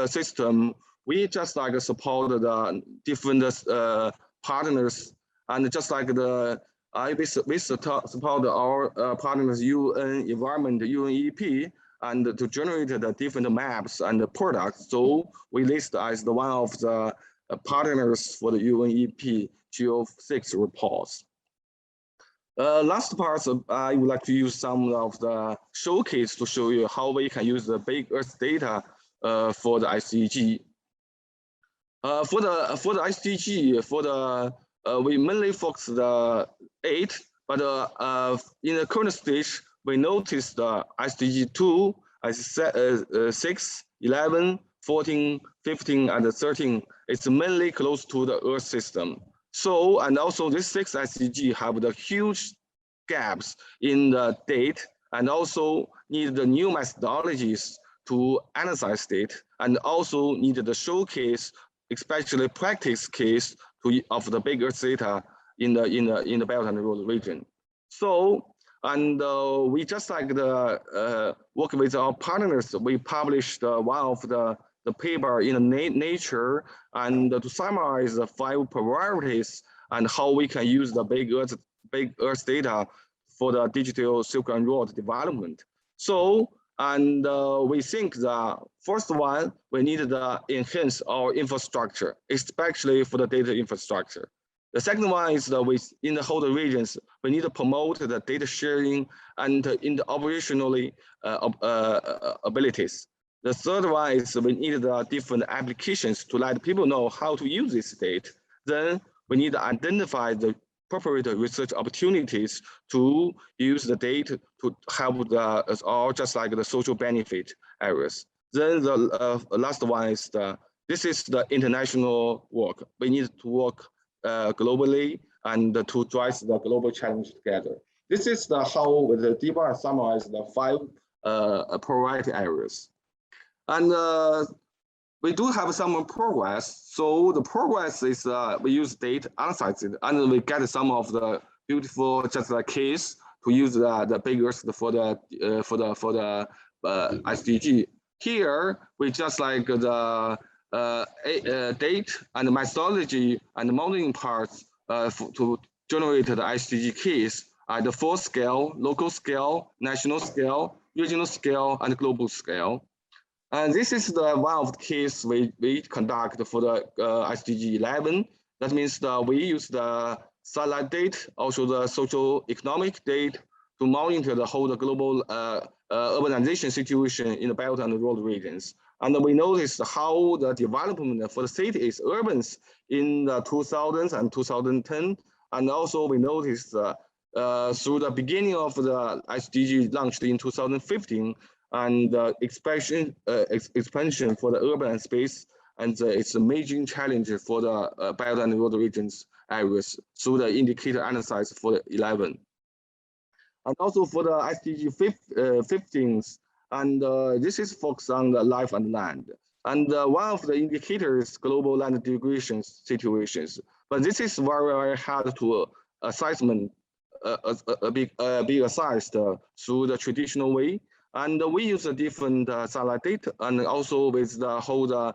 system, we just like support the different partners, and just like we support our partners UN Environment, UNEP, and to generate the different maps and the products. So we list as the one of the partners for the UNEP GO6 reports. Last part, I would like to use some of the showcase to show you how we can use the Big Earth data for the SDG. For the SDG, we mainly focus the 8, but in the current stage, we noticed the SDG 2, 6, 11, 14, 15, and 13. It's mainly close to the Earth system. So, and also this 6 SDG have the huge gaps in the data, and also need the new methodologies to analyze data, and also need the showcase, especially practice case of the Big Earth data in the Belt and Road region. So, and we just like the work with our partners, we published one of the the paper in Nature, and to summarize the 5 priorities and how we can use the big Earth data for the digital Silk Road development. So, and we think the first one, we need to enhance our infrastructure, especially for the data infrastructure. The second one is that in the whole regions, we need to promote the data sharing and in the operationally abilities. The third one is we need the different applications to let people know how to use this data. Then we need to identify the appropriate research opportunities to use the data to help or just like the social benefit areas. Then the last one is this is the international work. We need to work globally and to drive the global challenge together. This is how the DBAR summarized the 5 priority areas. And we do have some progress. So the progress is we use data, analyze it, and we get some of the beautiful just like case to use the biggest for the SDG. Here we just like the date and methodology and modeling parts to generate the SDG case at the 4 scale, local scale, national scale, regional scale, and global scale. And this is one of the cases we conduct for the SDG 11. That means that we use the satellite data, also the social economic data to monitor the whole global urbanization situation in the Belt and Road regions. And we noticed how the development for the cities, urbans in the 2000s and 2010. And also we noticed through the beginning of the SDG launched in 2015, and expansion for the urban space, and it's a major challenge for the Belt and Road regions areas through the indicator analysis for the 11. And also for the SDG 15, and this is focused on the life and land. And one of the indicators global land degradation situations. But this is very, very hard to assessment, be assessed through the traditional way. And we use a different satellite data, and also with the whole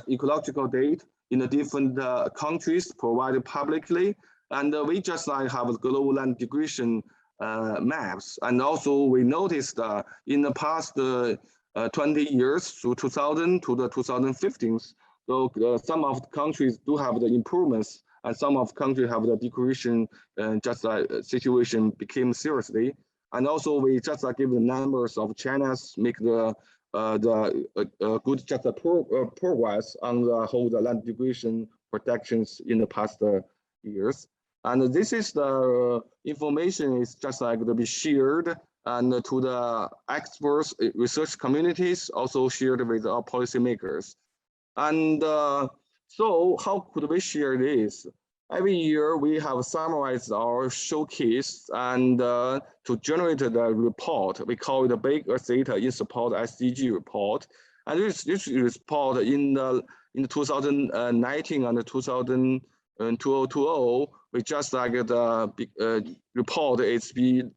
ecological data in the different countries provided publicly. And we just like have global land degradation maps. And also we noticed in the past 20 years, through 2000 to the 2015, so some of the countries do have the improvements, and some of the countries have the degradation, just like situation became seriously. And also we just give the numbers of China's make the good just progress on the whole land degradation protections in the past years. And this is the information is just like to be shared and to the experts, research communities, also shared with our policymakers. And so how could we share this? Every year we have summarized our showcase and to generate the report. We call it the Big Earth Data in Support SDG report. And this report in the 2019 and 2020, we just like the report it's been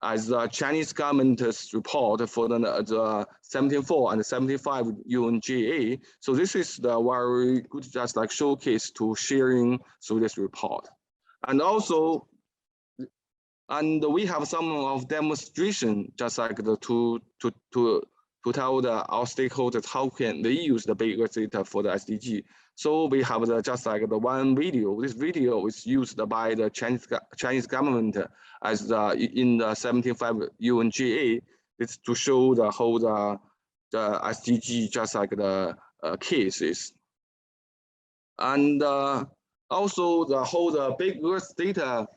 as the Chinese government's report for the 74 and 75 UNGA. So this is the very good just like showcase to sharing through this report. And also, and we have some of demonstration just like to tell our stakeholders how can they use the Big Earth data for the SDG. So we have just like the one video. This video is used by the Chinese government as in the 75 UNGA. It's to show the whole the SDG just like the cases. And also the whole Big Earth data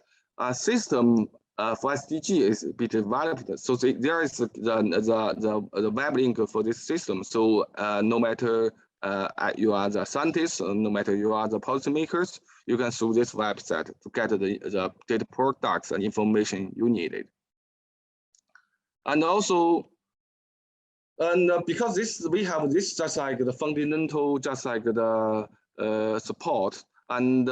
system for SDG is be developed. So there is the web link for this system. So no matter you are the scientists, no matter you are the policymakers, you can through this website to get the data products and information you needed. And also, and because we have this just like the fundamental, just like the support, and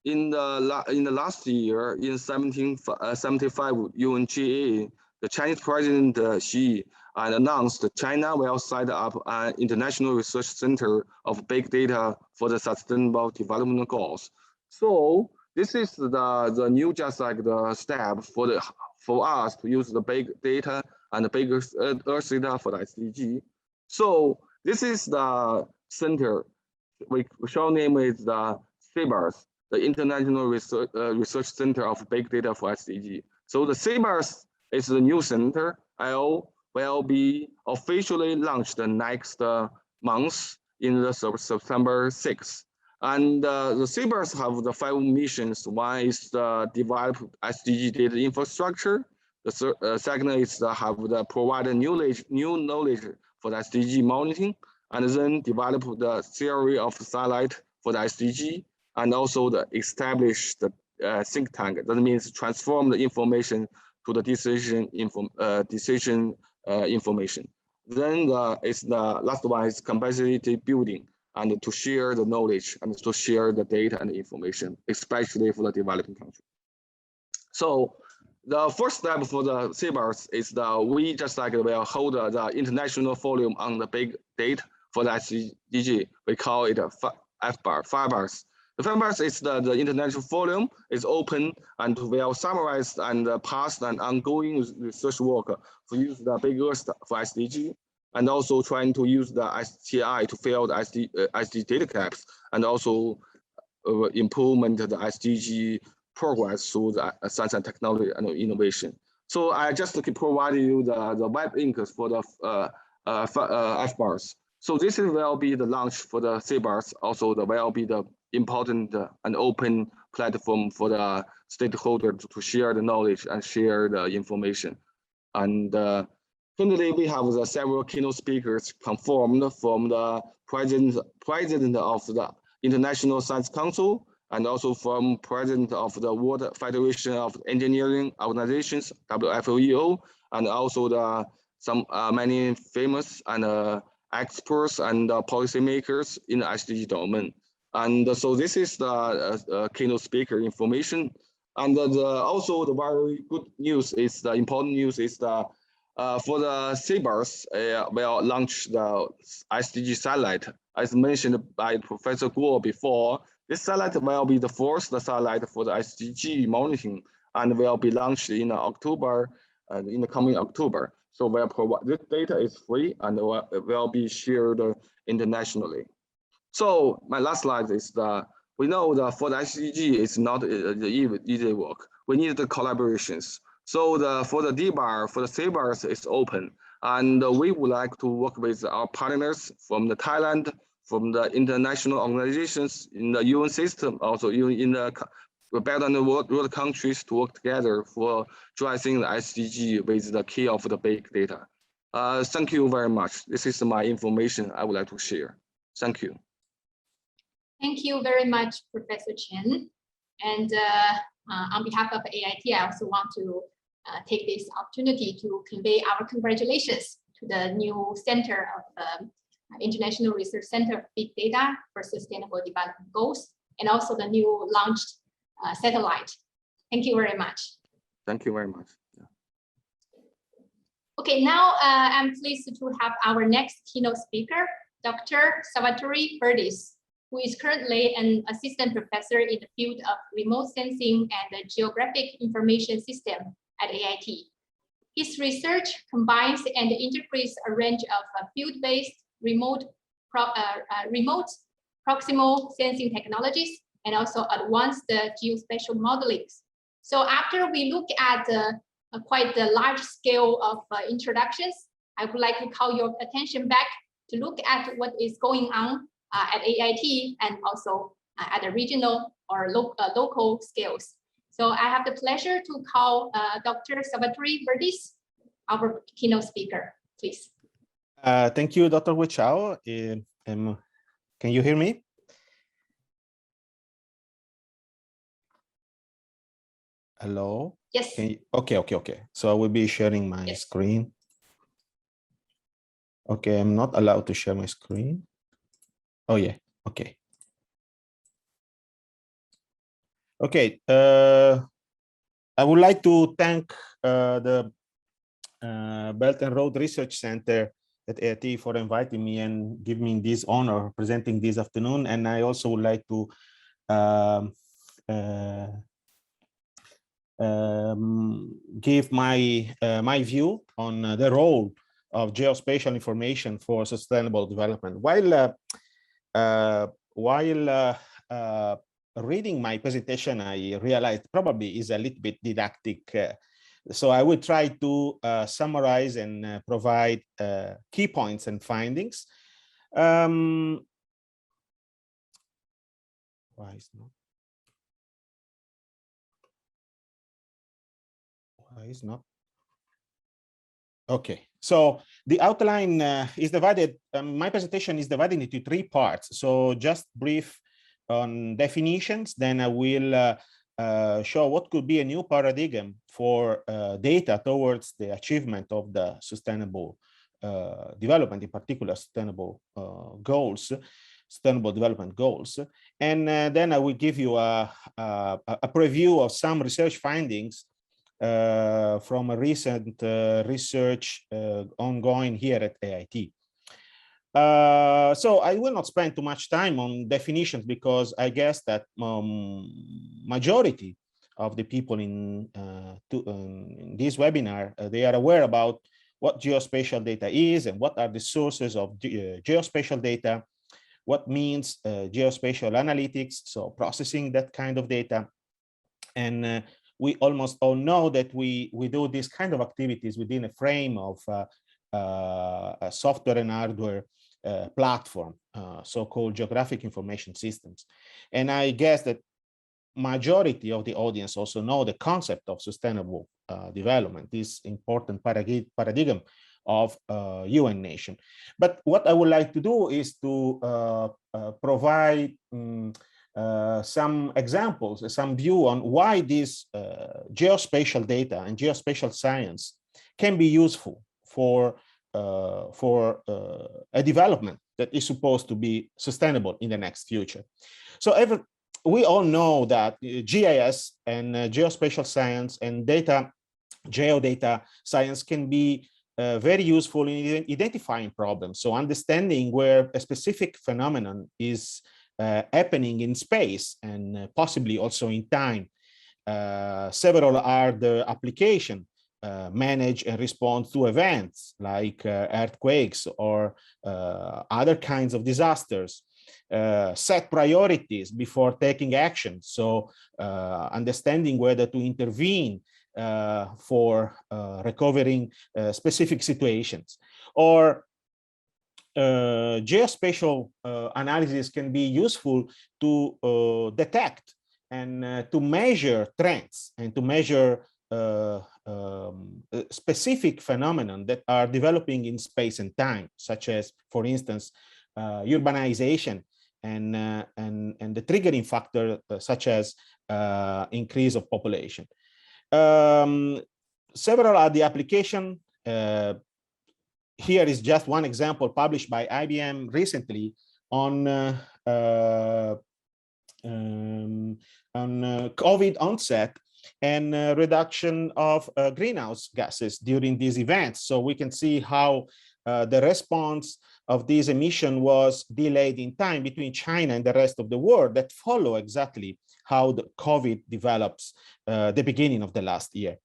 in the last year, in 75 UNGA, the Chinese President Xi and announced that China will set up an international research center of big data for the sustainable development goals. So this is the new, just like the step for us to use the big data and the big Earth data for the SDG. So this is the center. We shall name it the CBARS, the International Research Center of Big Data for SDG. So the CBARS is the new center. Will be officially launched the next month in the September 6th. And the CBARS have the 5 missions. One is the develop SDG data infrastructure. The second is to have the provide new knowledge for the SDG monitoring, and then develop the theory of satellite for the SDG, and also the establish the think tank. That means transform the information to the decision information. Then the last one is capacity building, and to share the knowledge and to share the data and information, especially for the developing country. So the first step for the CBARS is that we just like will hold the international forum on the big data for the SDG. We call it FBARS. The FBARS is the international forum. Is open and will summarize and past and ongoing research work to use the big Earth for SDG, and also trying to use the STI to fill the SDG data gaps, and also implement the SDG progress through the science and technology and innovation. So I just provide you the web links for the FBARS. So this will be the launch for the CBARS. Also, there will be the important and open platform for the stakeholders to share the knowledge and share the information. And currently, we have several keynote speakers confirmed from the president of the International Science Council, and also from president of the World Federation of Engineering Organizations, WFEO, and also some many famous and experts and policymakers in the SDG domain. And so this is the keynote speaker information. And also the very good news is the important news is the for the CBARS will launch the SDG satellite, as mentioned by Professor Guo before. This satellite will be the first satellite for the SDG monitoring, and will be launched in October, in the coming October. So we'll provide this data is free and will be shared internationally. So my last slide is we know that for the SDG it's not the easy work. We need the collaborations. So for the DBAR, for the CBARS is open, and we would like to work with our partners from the Thailand, from the international organizations in the UN system, also in the Belt and Road countries to work together for addressing the SDG with the key of the big data. Thank you very much. This is my information I would like to share. Thank you. Thank you very much, Professor Chen. And on behalf of AIT, I also want to take this opportunity to convey our congratulations to the new center of the International Research Center of Big Data for Sustainable Development Goals, and also the new launched satellite. Thank you very much. Thank you very much. Yeah. Okay, now I'm pleased to have our next keynote speaker, Dr. Salvatore Verdis, who is currently an assistant professor in the field of remote sensing and geographic information system at AIT. His research combines and integrates a range of field-based remote proximal sensing technologies, and also advanced geospatial modeling. So after we look at quite the large scale of introductions, I would like to call your attention back to look at what is going on at AIT and also at the regional or local scales. So I have the pleasure to call Dr. Salvatore Verdis, our keynote speaker, please. Thank you, Dr. Wu Chao. Can you hear me? Hello? Yes. Okay. So I will be sharing my screen. Okay, I'm not allowed to share my screen. Oh yeah, okay. Okay, I would like to thank the Belt and Road Research Center at AIT for inviting me and giving me this honor of presenting this afternoon. And I also would like to give my view on the role of geospatial information for sustainable development. While reading my presentation, I realized probably is a little bit didactic. So I will try to summarize and provide key points and findings. Why is not? Why is not? Okay, so the outline is divided, my presentation is divided into 3 parts. So just brief on definitions, then I will show what could be a new paradigm for data towards the achievement of the sustainable development, in particular sustainable sustainable development goals. And then I will give you a preview of some research findings from a recent research ongoing here at AIT. So I will not spend too much time on definitions because I guess that majority of the people in this webinar, they are aware about what geospatial data is and what are the sources of geospatial data, what means geospatial analytics, so processing that kind of data. And we almost all know that we do these kind of activities within a frame of a software and hardware platform, so-called geographic information systems. And I guess that majority of the audience also know the concept of sustainable development, this important paradigm of UN nation. But what I would like to do is to provide some examples, some view on why this geospatial data and geospatial science can be useful for a development that is supposed to be sustainable in the next future. So we all know that GIS and geospatial science and geodata science can be very useful in identifying problems. So understanding where a specific phenomenon is happening in space and possibly also in time. Several are the application manage and respond to events like earthquakes or other kinds of disasters. Set priorities before taking action. So understanding whether to intervene for recovering specific situations. Or geospatial analysis can be useful to detect and to measure trends and to measure specific phenomena that are developing in space and time, such as, for instance, urbanization and the triggering factor such as increase of population. Several are the application. Here is just one example published by IBM recently on COVID onset and reduction of greenhouse gases during these events. So we can see how the response of this emission was delayed in time between China and the rest of the world that follow exactly how the COVID develops the beginning of the last year.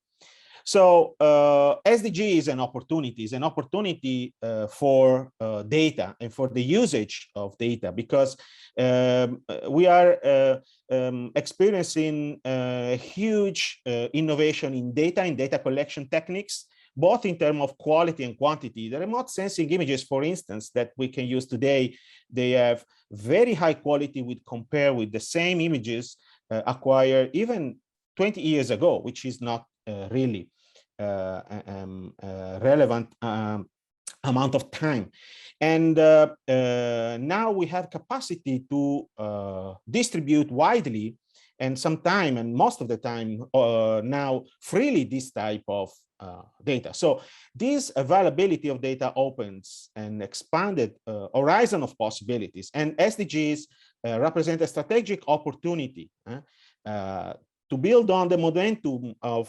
So SDGs and opportunities, an opportunity for data and for the usage of data, because we are experiencing huge innovation in data collection techniques, both in terms of quality and quantity. The remote sensing images, for instance, that we can use today, they have very high quality with compare with the same images acquired even 20 years ago, which is not really relevant amount of time. And now we have capacity to distribute widely and sometime and most of the time now freely this type of data. So this availability of data opens an expanded horizon of possibilities, and SDGs represent a strategic opportunity to build on the momentum of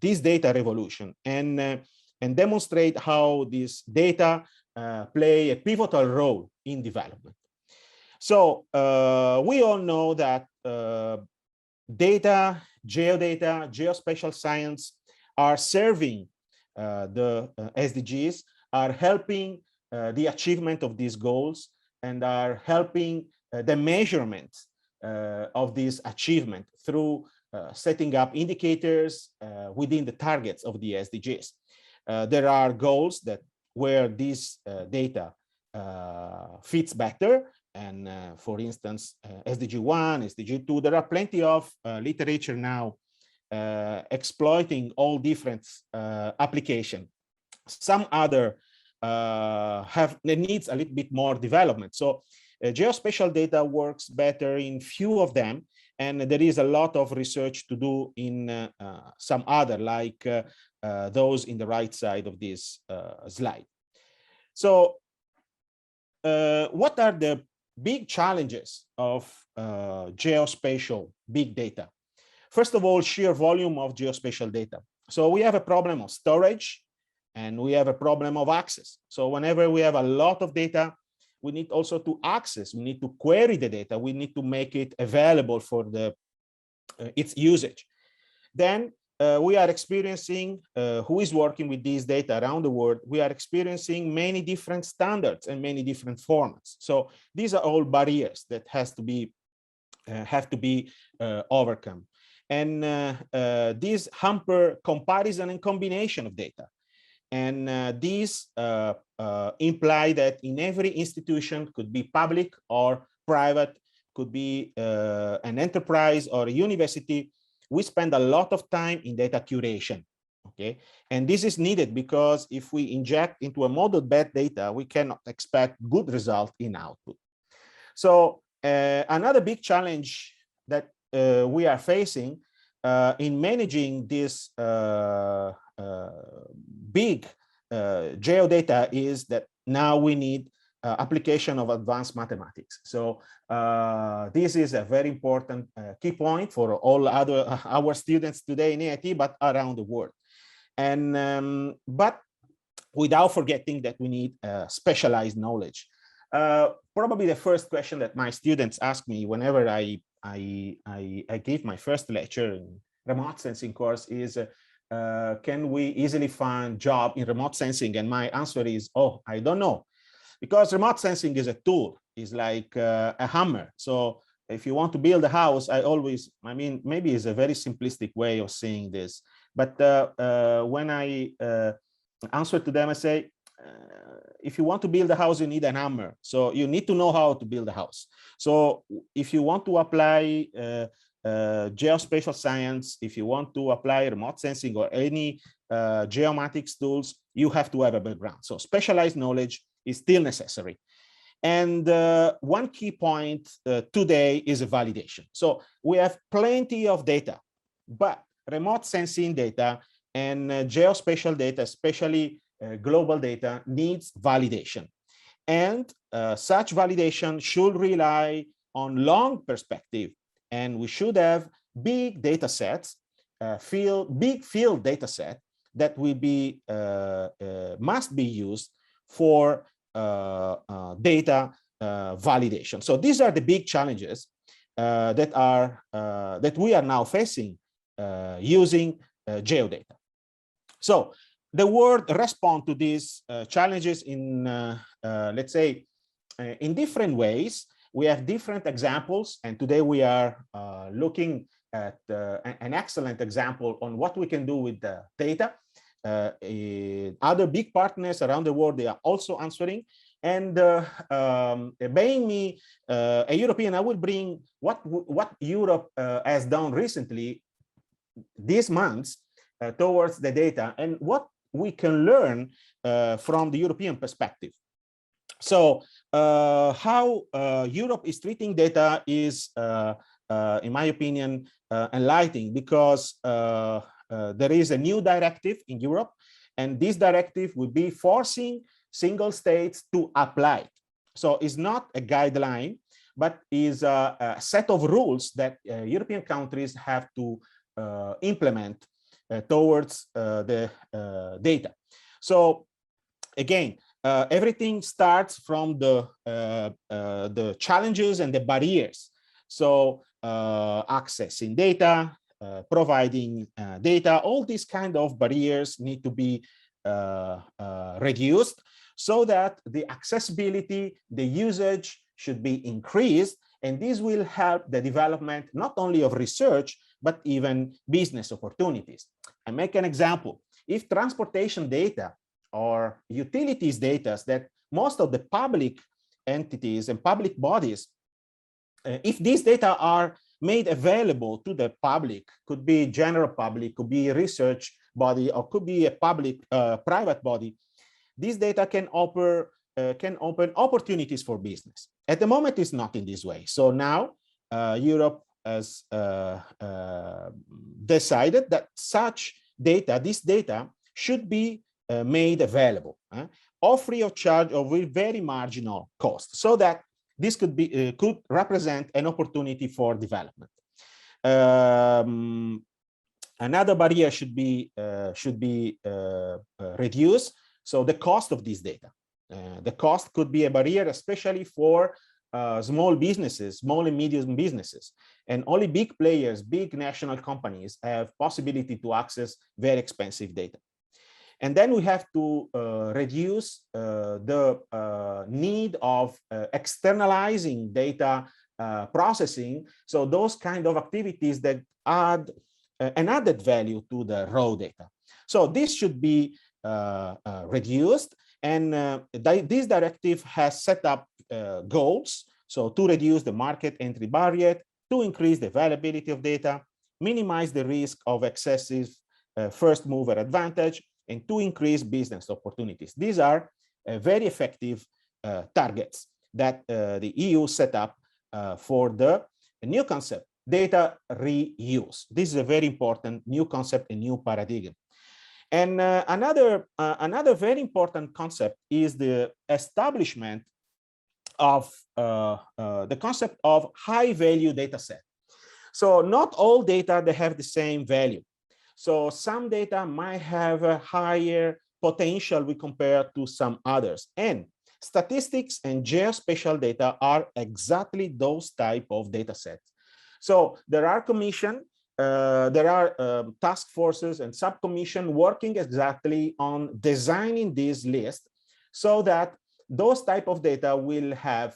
this data revolution and and demonstrate how this data play a pivotal role in development. So we all know that data, geodata, geospatial science are serving the SDGs, are helping the achievement of these goals, and are helping the measurement of this achievement through setting up indicators within the targets of the SDGs. There are goals that where this data fits better, and for instance, SDG 1, SDG 2, there are plenty of literature now exploiting all different applications. Some other needs a little bit more development. So geospatial data works better in few of them, and there is a lot of research to do in some other, like those in the right side of this slide. So what are the big challenges of geospatial big data? First of all, sheer volume of geospatial data. So we have a problem of storage, and we have a problem of access. So whenever we have a lot of data, we need also to access, we need to query the data, we need to make it available for its usage. Then we are experiencing, who is working with these data around the world, we are experiencing many different standards and many different formats. So these are all barriers that have to be overcome. And these hamper comparison and combination of data. And these imply that in every institution, could be public or private, could be an enterprise or a university, we spend a lot of time in data curation, okay? And this is needed because if we inject into a model bad data, we cannot expect good result in output. So another big challenge that we are facing in managing this big geodata is that now we need application of advanced mathematics. So this is a very important key point for all our students today in AIT, but around the world. And but without forgetting that we need specialized knowledge. Probably the first question that my students ask me whenever I give my first lecture in remote sensing course is, can we easily find job in remote sensing? And my answer is, oh, I don't know. Because remote sensing is a tool, is like a hammer. So if you want to build a house, I mean, maybe it's a very simplistic way of saying this. But when I answer to them, I say, if you want to build a house, you need an hammer. So you need to know how to build a house. So if you want to apply geospatial science, if you want to apply remote sensing or any geomatics tools, you have to have a background. So specialized knowledge is still necessary. And one key point today is a validation. So we have plenty of data, but remote sensing data and geospatial data, especially global data, needs validation. And such validation should rely on long perspective. And we should have big data sets, big field data set that will be must be used for data validation. So these are the big challenges that we are now facing using geodata. So the world responds to these challenges in, let's say, in different ways. We have different examples, and today we are looking at an excellent example on what we can do with the data. Other big partners around the world, they are also answering. And being me a European, I will bring what Europe has done recently these months towards the data and what we can learn from the European perspective. So how Europe is treating data is, in my opinion, enlightening, because there is a new directive in Europe, and this directive will be forcing single states to apply it. So it's not a guideline, but is a set of rules that European countries have to implement towards the data. So again, everything starts from the challenges and the barriers. So accessing data, providing data, all these kind of barriers need to be reduced so that the accessibility, the usage should be increased. And this will help the development not only of research, but even business opportunities. I make an example. If transportation data or utilities data that most of the public entities and public bodies, if these data are made available to the public, could be general public, could be a research body, or could be a public private body, these data can open opportunities for business. At the moment, it's not in this way. So now Europe has decided that such data, this data, should be made available, or free of charge or with very marginal cost, so that this could be could represent an opportunity for development. Another barrier should be reduced. So the cost of this data, the cost could be a barrier, especially for small businesses, small and medium businesses, and only big players, big national companies have possibility to access very expensive data. And then we have to reduce the need of externalizing data processing. So those kind of activities that add an added value to the raw data. So this should be reduced. And this directive has set up goals. So to reduce the market entry barrier, to increase the availability of data, minimize the risk of excessive first mover advantage, and to increase business opportunities. These are very effective targets that the EU set up for the new concept, data reuse. This is a very important new concept, a new paradigm. And another very important concept is the establishment of the concept of high value data set. So not all data, they have the same value. So some data might have a higher potential we compare to some others. And statistics and geospatial data are exactly those type of data sets. So there are task forces and subcommission working exactly on designing this list so that those type of data will have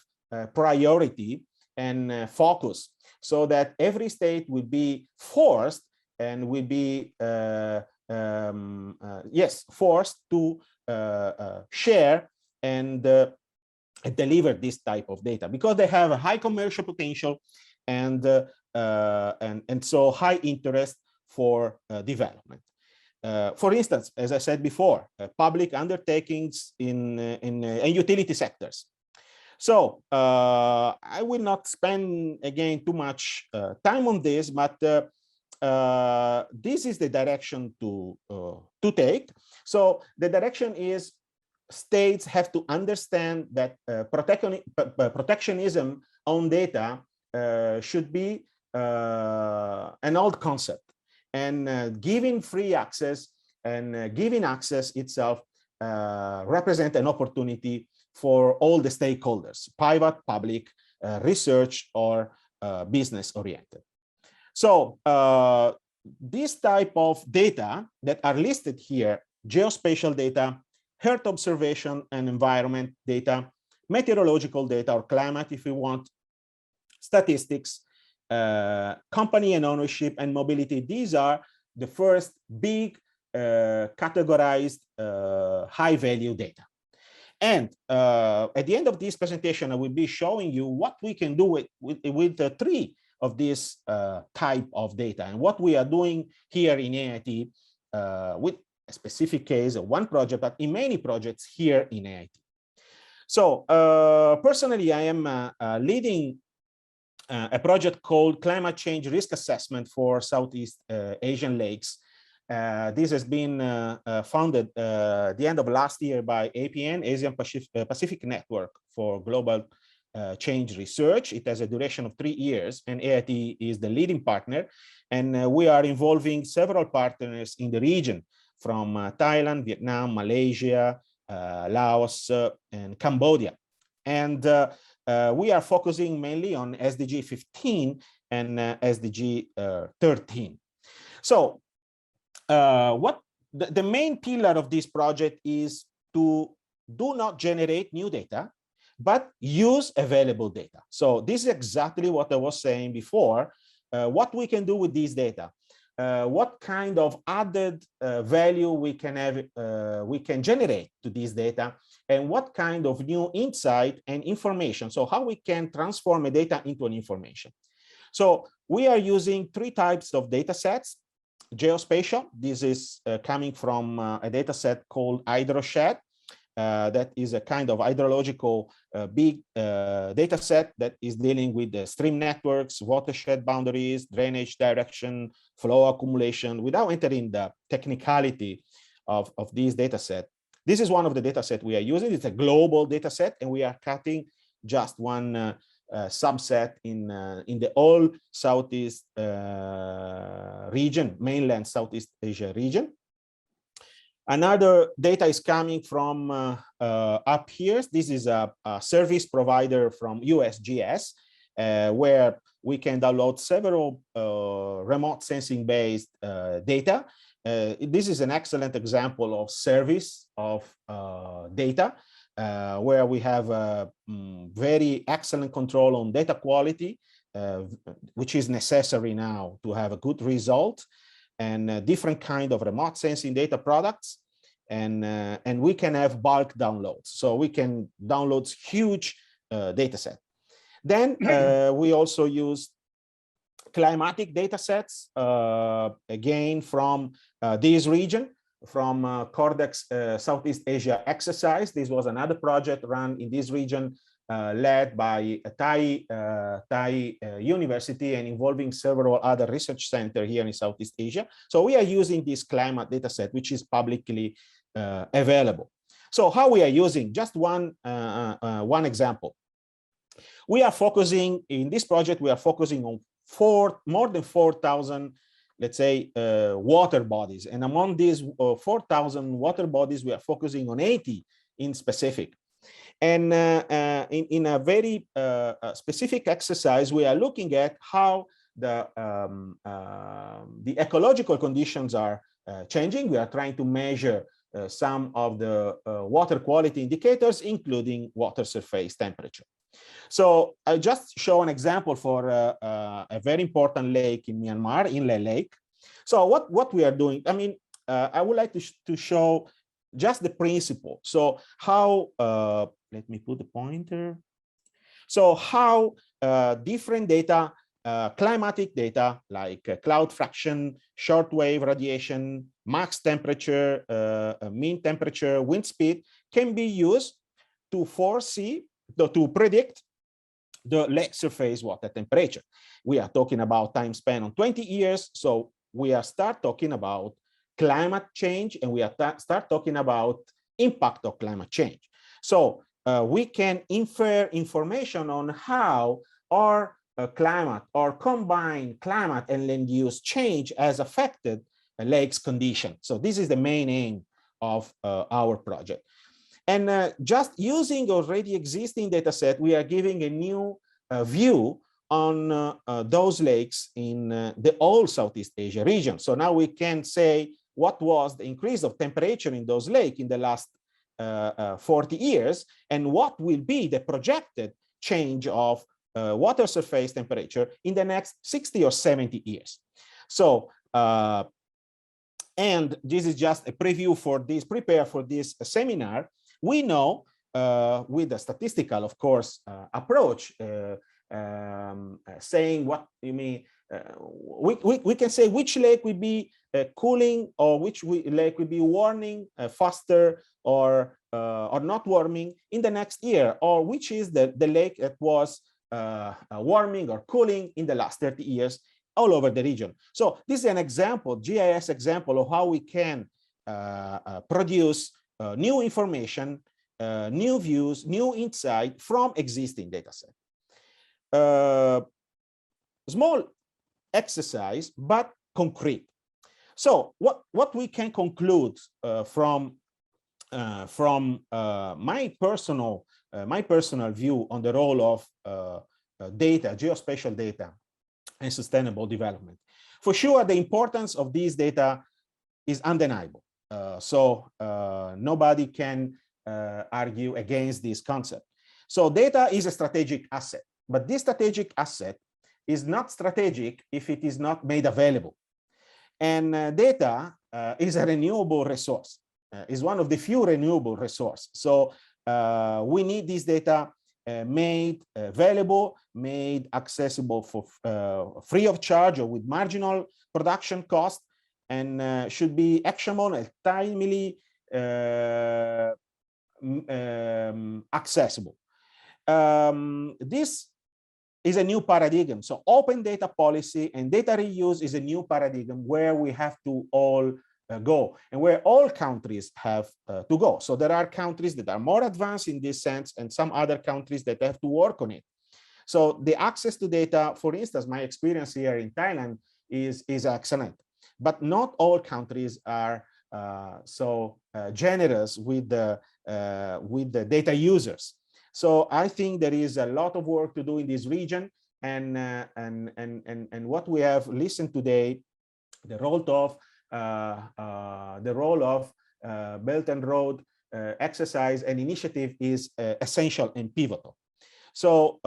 priority and focus, so that every state will be forced and will be forced to share and deliver this type of data because they have a high commercial potential and so high interest for development. For instance, as I said before, public undertakings in utility sectors. So I will not spend again too much time on this, but this is the direction to take. So the direction is states have to understand that protectionism on data should be an old concept, and giving free access and giving access itself represent an opportunity for all the stakeholders, private, public, research, or business oriented. So this type of data that are listed here, geospatial data, Earth observation and environment data, meteorological data or climate if you want, statistics, company and ownership and mobility. These are the first big categorized high value data. And at the end of this presentation, I will be showing you what we can do with the three of this type of data and what we are doing here in AIT with a specific case of one project, but in many projects here in AIT. So personally, I am leading a project called Climate Change Risk Assessment for Southeast Asian Lakes. This has been founded at the end of last year by APN, Asian Pacific Network for Global Change Research. It has a duration of 3 years, and AIT is the leading partner. And we are involving several partners in the region from Thailand, Vietnam, Malaysia, Laos, and Cambodia. And we are focusing mainly on SDG 15 and SDG 13. So what the main pillar of this project is to do not generate new data, but use available data. So this is exactly what I was saying before. What we can do with these data, what kind of added value we can have, we can generate to this data, and what kind of new insight and information. So how we can transform a data into an information. So we are using 3 types of data sets. Geospatial, this is coming from a data set called HydroShed. That is a kind of hydrological big data set that is dealing with the stream networks, watershed boundaries, drainage direction, flow accumulation, without entering the technicality of this data set. This is one of the data set we are using. It's a global data set, and we are cutting just one subset in the whole Southeast region, mainland Southeast Asia region. Another data is coming from up here. This is a service provider from USGS, where we can download several remote sensing based data. This is an excellent example of service of data, where we have very excellent control on data quality, which is necessary now to have a good result, and different kind of remote sensing data products, and we can have bulk downloads, so we can download huge data set. Then we also use climatic data sets, again from this region, from Cordex Southeast Asia exercise. This was another project run in this region, led by a Thai university and involving several other research centers here in Southeast Asia. So we are using this climate data set, which is publicly available. So how we are using, just one example. We are focusing, in this project, we are focusing on more than 4,000, let's say, water bodies. And among these 4,000 water bodies, we are focusing on 80 in specific. And in a very specific exercise, we are looking at how the ecological conditions are changing. We are trying to measure some of the water quality indicators, including water surface temperature. So I just show an example for a very important lake in Myanmar, Inle Lake. So what we are doing, I mean, I would like to show just the principle. So how, let me put the pointer. So how different data, climatic data like cloud fraction, shortwave radiation, max temperature, mean temperature, wind speed can be used to foresee, to predict the lake surface water temperature. We are talking about time span on 20 years. So we are start talking about climate change, and we are start talking about impact of climate change. So we can infer information on how our climate or combined climate and land use change has affected the lake's condition. So this is the main aim of our project. And just using already existing data set, we are giving a new view on those lakes in the whole Southeast Asia region. So now we can say what was the increase of temperature in those lakes in the last 40 years, and what will be the projected change of water surface temperature in the next 60 or 70 years. So, and this is just a preview for this, prepare for this seminar. We know with the statistical, of course, approach, saying what you mean, we can say which lake will be cooling, or which lake will be warming faster or not warming in the next year, or which is the lake that was warming or cooling in the last 30 years all over the region. So this is an example, GIS example of how we can produce new information, new views, new insight from existing data set. Small exercise, but concrete. So what we can conclude from my personal view on the role of data, geospatial data, and sustainable development. For sure, the importance of these data is undeniable. Nobody can argue against this concept. So data is a strategic asset, but this strategic asset is not strategic if it is not made available. And data is a renewable resource, is one of the few renewable resources. So we need this data made available, made accessible for free of charge or with marginal production cost, and should be actionable and timely accessible. This is a new paradigm. So open data policy and data reuse is a new paradigm where we have to all go and where all countries have to go. So there are countries that are more advanced in this sense and some other countries that have to work on it. So the access to data, for instance, my experience here in Thailand is excellent, but not all countries are so generous with the data users. So I think there is a lot of work to do in this region, and what we have listened today, the role of Belt and Road exercise and initiative is essential and pivotal. So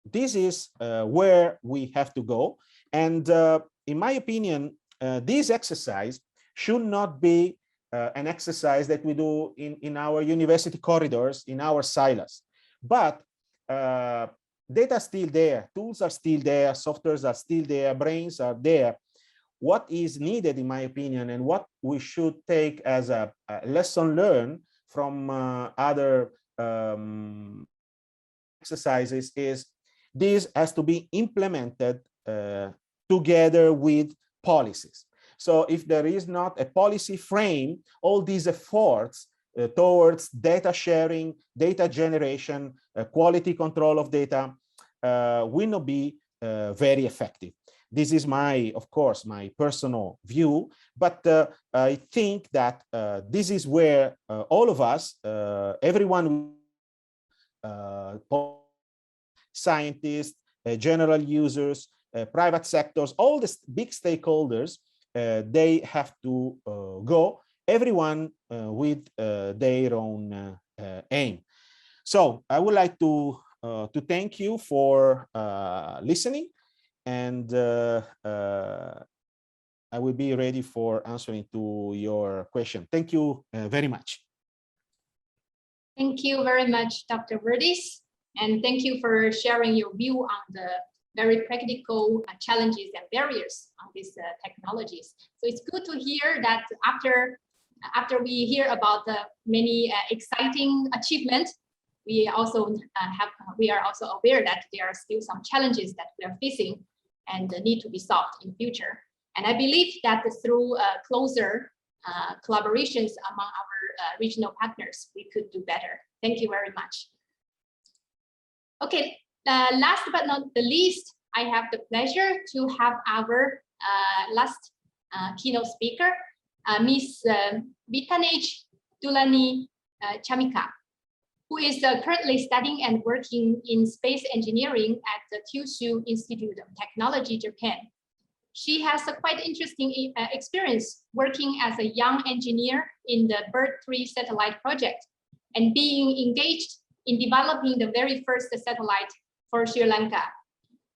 this is where we have to go, and in my opinion, this exercise should not be an exercise that we do in our university corridors, in our silos. But data is still there, tools are still there, softwares are still there, brains are there. What is needed, in my opinion, and what we should take as a lesson learned from other exercises is this has to be implemented together with policies. So if there is not a policy frame, all these efforts towards data sharing, data generation, quality control of data will not be very effective. This is of course, my personal view, but I think that this is where all of us, everyone, scientists, general users, private sectors, all the big stakeholders, they have to go, everyone with their own aim. So I would like to thank you for listening, and I will be ready for answering to your question. Thank you very much. Thank you very much, Dr. Verdis, and thank you for sharing your view on the very practical challenges and barriers on these technologies. So it's good to hear that after we hear about the many exciting achievements, we are also aware that there are still some challenges that we are facing and need to be solved in future. And I believe that through closer collaborations among our regional partners, we could do better. Thank you very much. Okay. Last but not the least, I have the pleasure to have our last keynote speaker, Ms. Bitanej Dulani Chamika, who is currently studying and working in space engineering at the Kyushu Institute of Technology, Japan. She has a quite interesting experience working as a young engineer in the BIRD-3 satellite project and being engaged in developing the very first satellite for Sri Lanka.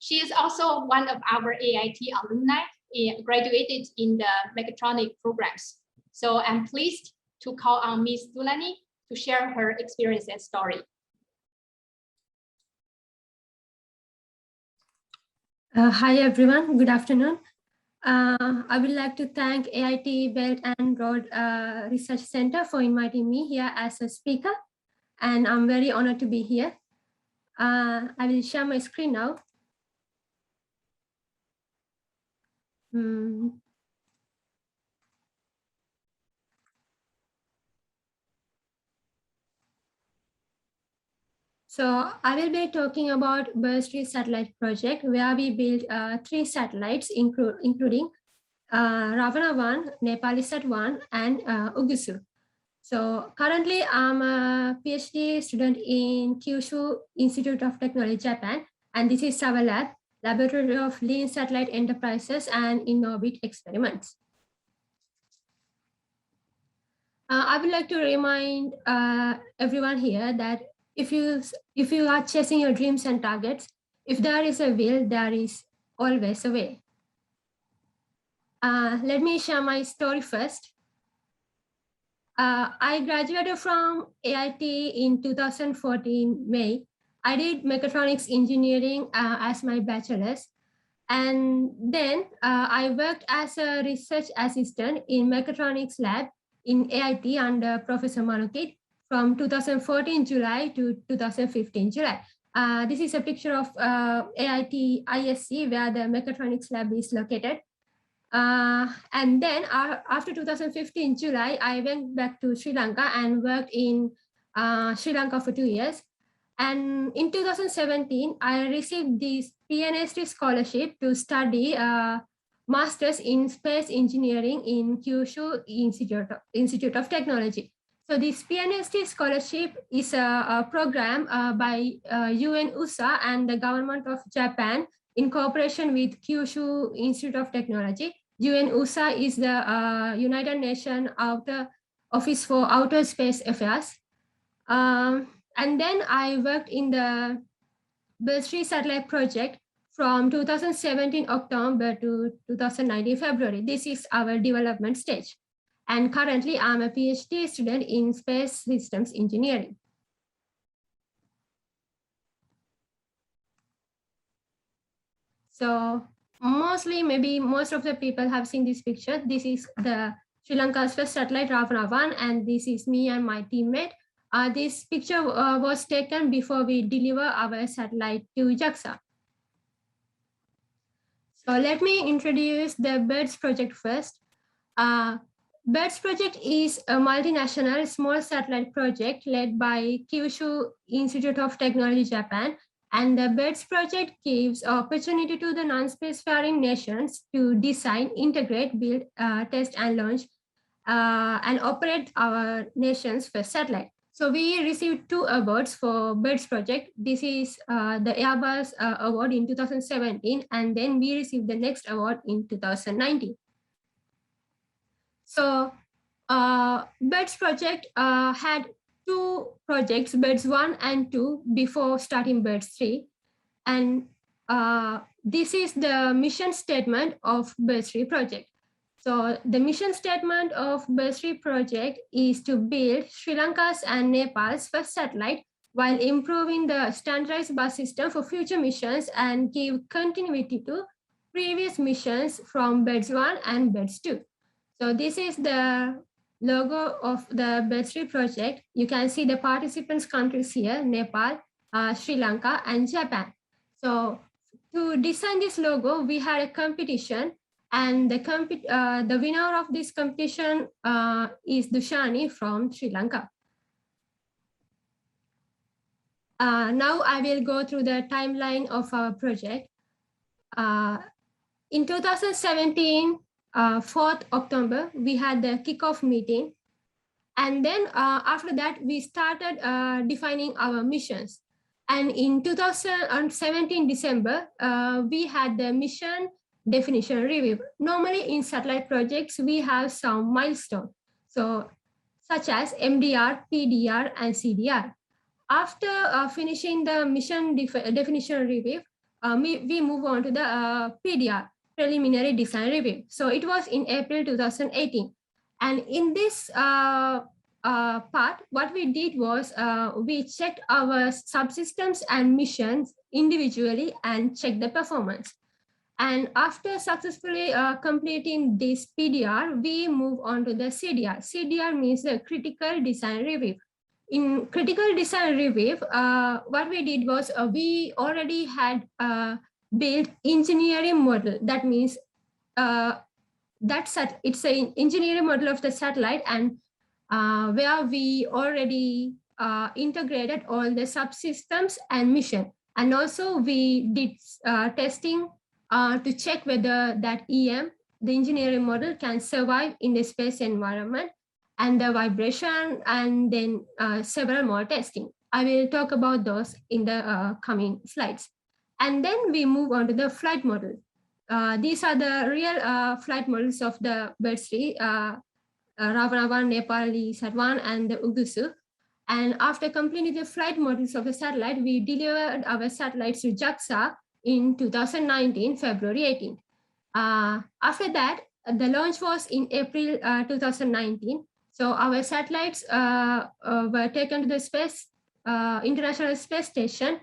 She is also one of our AIT alumni, graduated in the mechatronic programs. So I'm pleased to call on Ms. Dulani to share her experience and story. Hi everyone, good afternoon. I would like to thank AIT Belt and Road Research Center for inviting me here as a speaker, and I'm very honored to be here. I will share my screen now. So I will be talking about BIRD-3 satellite project, where we built 3 satellites, including Ravana 1, Nepalisat 1, and Ugusu. So currently I'm a PhD student in Kyushu Institute of Technology, Japan, and this is our lab, Laboratory of Lean Satellite Enterprises and In-Orbit Experiments. I would like to remind everyone here that if you are chasing your dreams and targets, if there is a will, there is always a way. Let me share my story first. I graduated from AIT in 2014 May. I did mechatronics engineering as my bachelor's. And then I worked as a research assistant in mechatronics lab in AIT under Professor Manukit from 2014 July to 2015 July. This is a picture of AIT ISC where the mechatronics lab is located. And then after 2015 July, I went back to Sri Lanka and worked in Sri Lanka for 2 years. And in 2017, I received this PNST scholarship to study Masters in Space Engineering in Kyushu Institute of Technology. So this PNST scholarship is a program by UN USA and the government of Japan in cooperation with Kyushu Institute of Technology. UN USA is the United Nations Office for Outer Space Affairs. And then I worked in the Bursary Satellite Project from 2017 October to 2019 February. This is our development stage. And currently I'm a PhD student in Space Systems Engineering. So mostly, maybe most of the people have seen this picture. This is the Sri Lanka's first satellite, Ravana 1, and this is me and my teammate. This picture was taken before we deliver our satellite to JAXA. So let me introduce the BIRDS project first. BIRDS project is a multinational small satellite project led by Kyushu Institute of Technology, Japan. And the BIRDS project gives opportunity to the non-spacefaring nations to design, integrate, build, test, and launch, and operate our nation's first satellite. So we received 2 awards for BIRDS project. This is the Airbus award in 2017, and then we received the next award in 2019. So BIRDS project had 2 projects, BIRDS 1 and 2, before starting BIRDS 3. And this is the mission statement of BIRDS 3 project. So the mission statement of BIRDS 3 project is to build Sri Lanka's and Nepal's first satellite while improving the standardized bus system for future missions and give continuity to previous missions from BIRDS 1 and BIRDS 2. So this is the logo of the BIRDS 3 project. You can see the participants countries here, Nepal, Sri Lanka, and Japan. So to design this logo, we had a competition, and the winner of this competition is Dushani from Sri Lanka. Now I will go through the timeline of our project. In 2017, 4th October, we had the kickoff meeting. And then after that, we started defining our missions. And in 2017 December, we had the mission definition review. Normally in satellite projects, we have some milestones, so such as MDR, PDR, and CDR. After finishing the mission definition review, we move on to the PDR, preliminary design review. So it was in April 2018. And in this part, what we did was we checked our subsystems and missions individually and checked the performance. And after successfully completing this PDR, we move on to the CDR. CDR means the critical design review. In critical design review, what we did was we already had built engineering model. That means it's an engineering model of the satellite, and where we already integrated all the subsystems and mission. And also we did testing to check whether that EM the engineering model can survive in the space environment, and the vibration, and then several more testing. I will talk about those in the coming slides. And then we move on to the flight model. These are the real flight models of the Bird-3, Ravana-1, Nepali Sat-1, and the Ugusu. And after completing the flight models of the satellite, we delivered our satellites to JAXA in 2019, February 18th. After that, the launch was in April 2019. So our satellites were taken to the International Space Station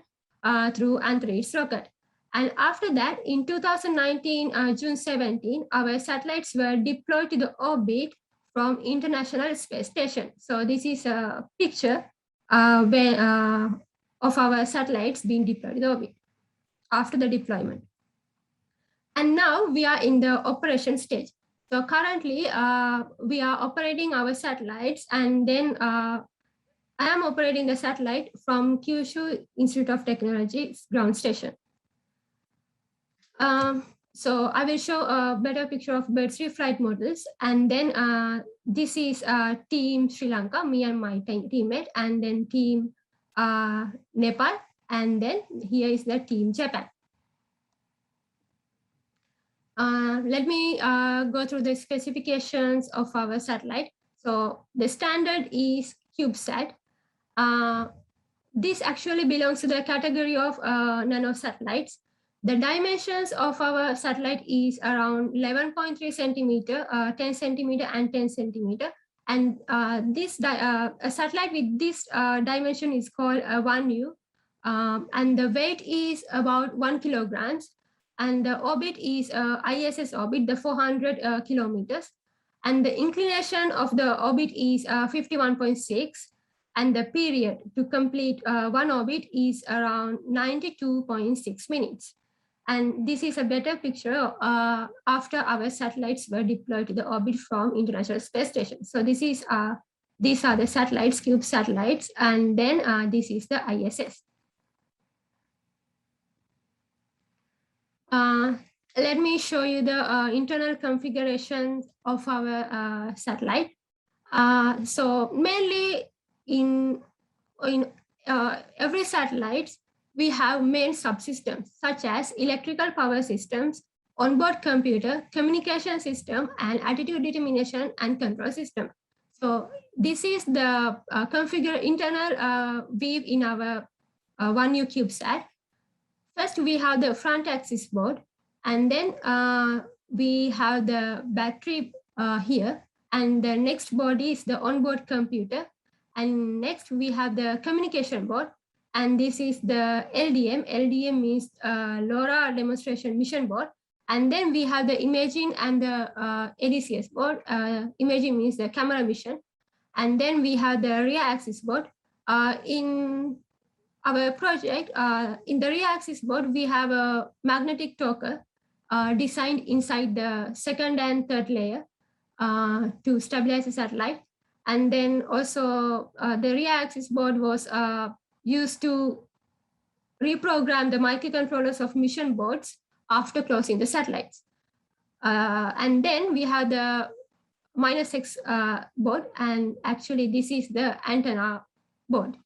through Antares rocket. And after that, in 2019, June 17, our satellites were deployed to the orbit from International Space Station. So this is a picture of our satellites being deployed to the orbit after the deployment. And now we are in the operation stage. So currently we are operating our satellites, and then I am operating the satellite from Kyushu Institute of Technology ground station. So I will show a better picture of Bird-3 flight models. And then this is team Sri Lanka, me and my teammate, and then team Nepal. And then here is the team Japan. Let me go through the specifications of our satellite. So the standard is CubeSat. This actually belongs to the category of nano satellites. The dimensions of our satellite is around 11.3 centimeter, 10 centimeter, and 10 centimeter. And a satellite with this dimension is called a 1U. And the weight is about 1 kilograms. And the orbit is ISS orbit, the 400 kilometers. And the inclination of the orbit is 51.6. And the period to complete one orbit is around 92.6 minutes. And this is a better picture after our satellites were deployed to the orbit from International Space Station. So these are the satellites, Cube satellites, and then this is the ISS. Let me show you the internal configuration of our satellite. So mainly in every satellite, we have main subsystems such as electrical power systems, onboard computer, communication system, and attitude determination and control system. So this is the internal view in our 1U CubeSat. First, we have the front axis board, and then we have the battery here, and the next board is the onboard computer, and next we have the communication board, and this is the LDM. LDM means LoRa demonstration mission board, and then we have the imaging and the ADCS board. Imaging means the camera mission, and then we have the rear axis board. In our project, in the rear axis board, we have a magnetic talker designed inside the second and third layer to stabilize the satellite. And then also the rear axis board was used to reprogram the microcontrollers of mission boards after closing the satellites. And then we have the -X board, and actually this is the antenna board.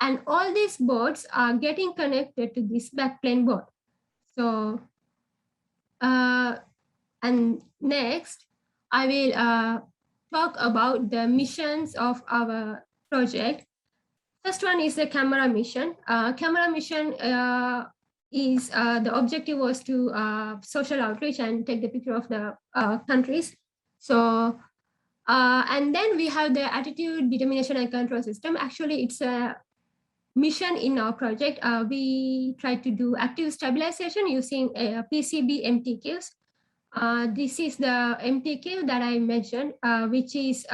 And all these boards are getting connected to this backplane board. So, and next, I will talk about the missions of our project. First one is the camera mission. Camera mission is the objective was to social outreach and take the picture of the countries. So, and then we have the attitude determination and control system. Actually, it's a mission in our project. We try to do active stabilization using PCB MTQs. This is the MTQ that I mentioned, which is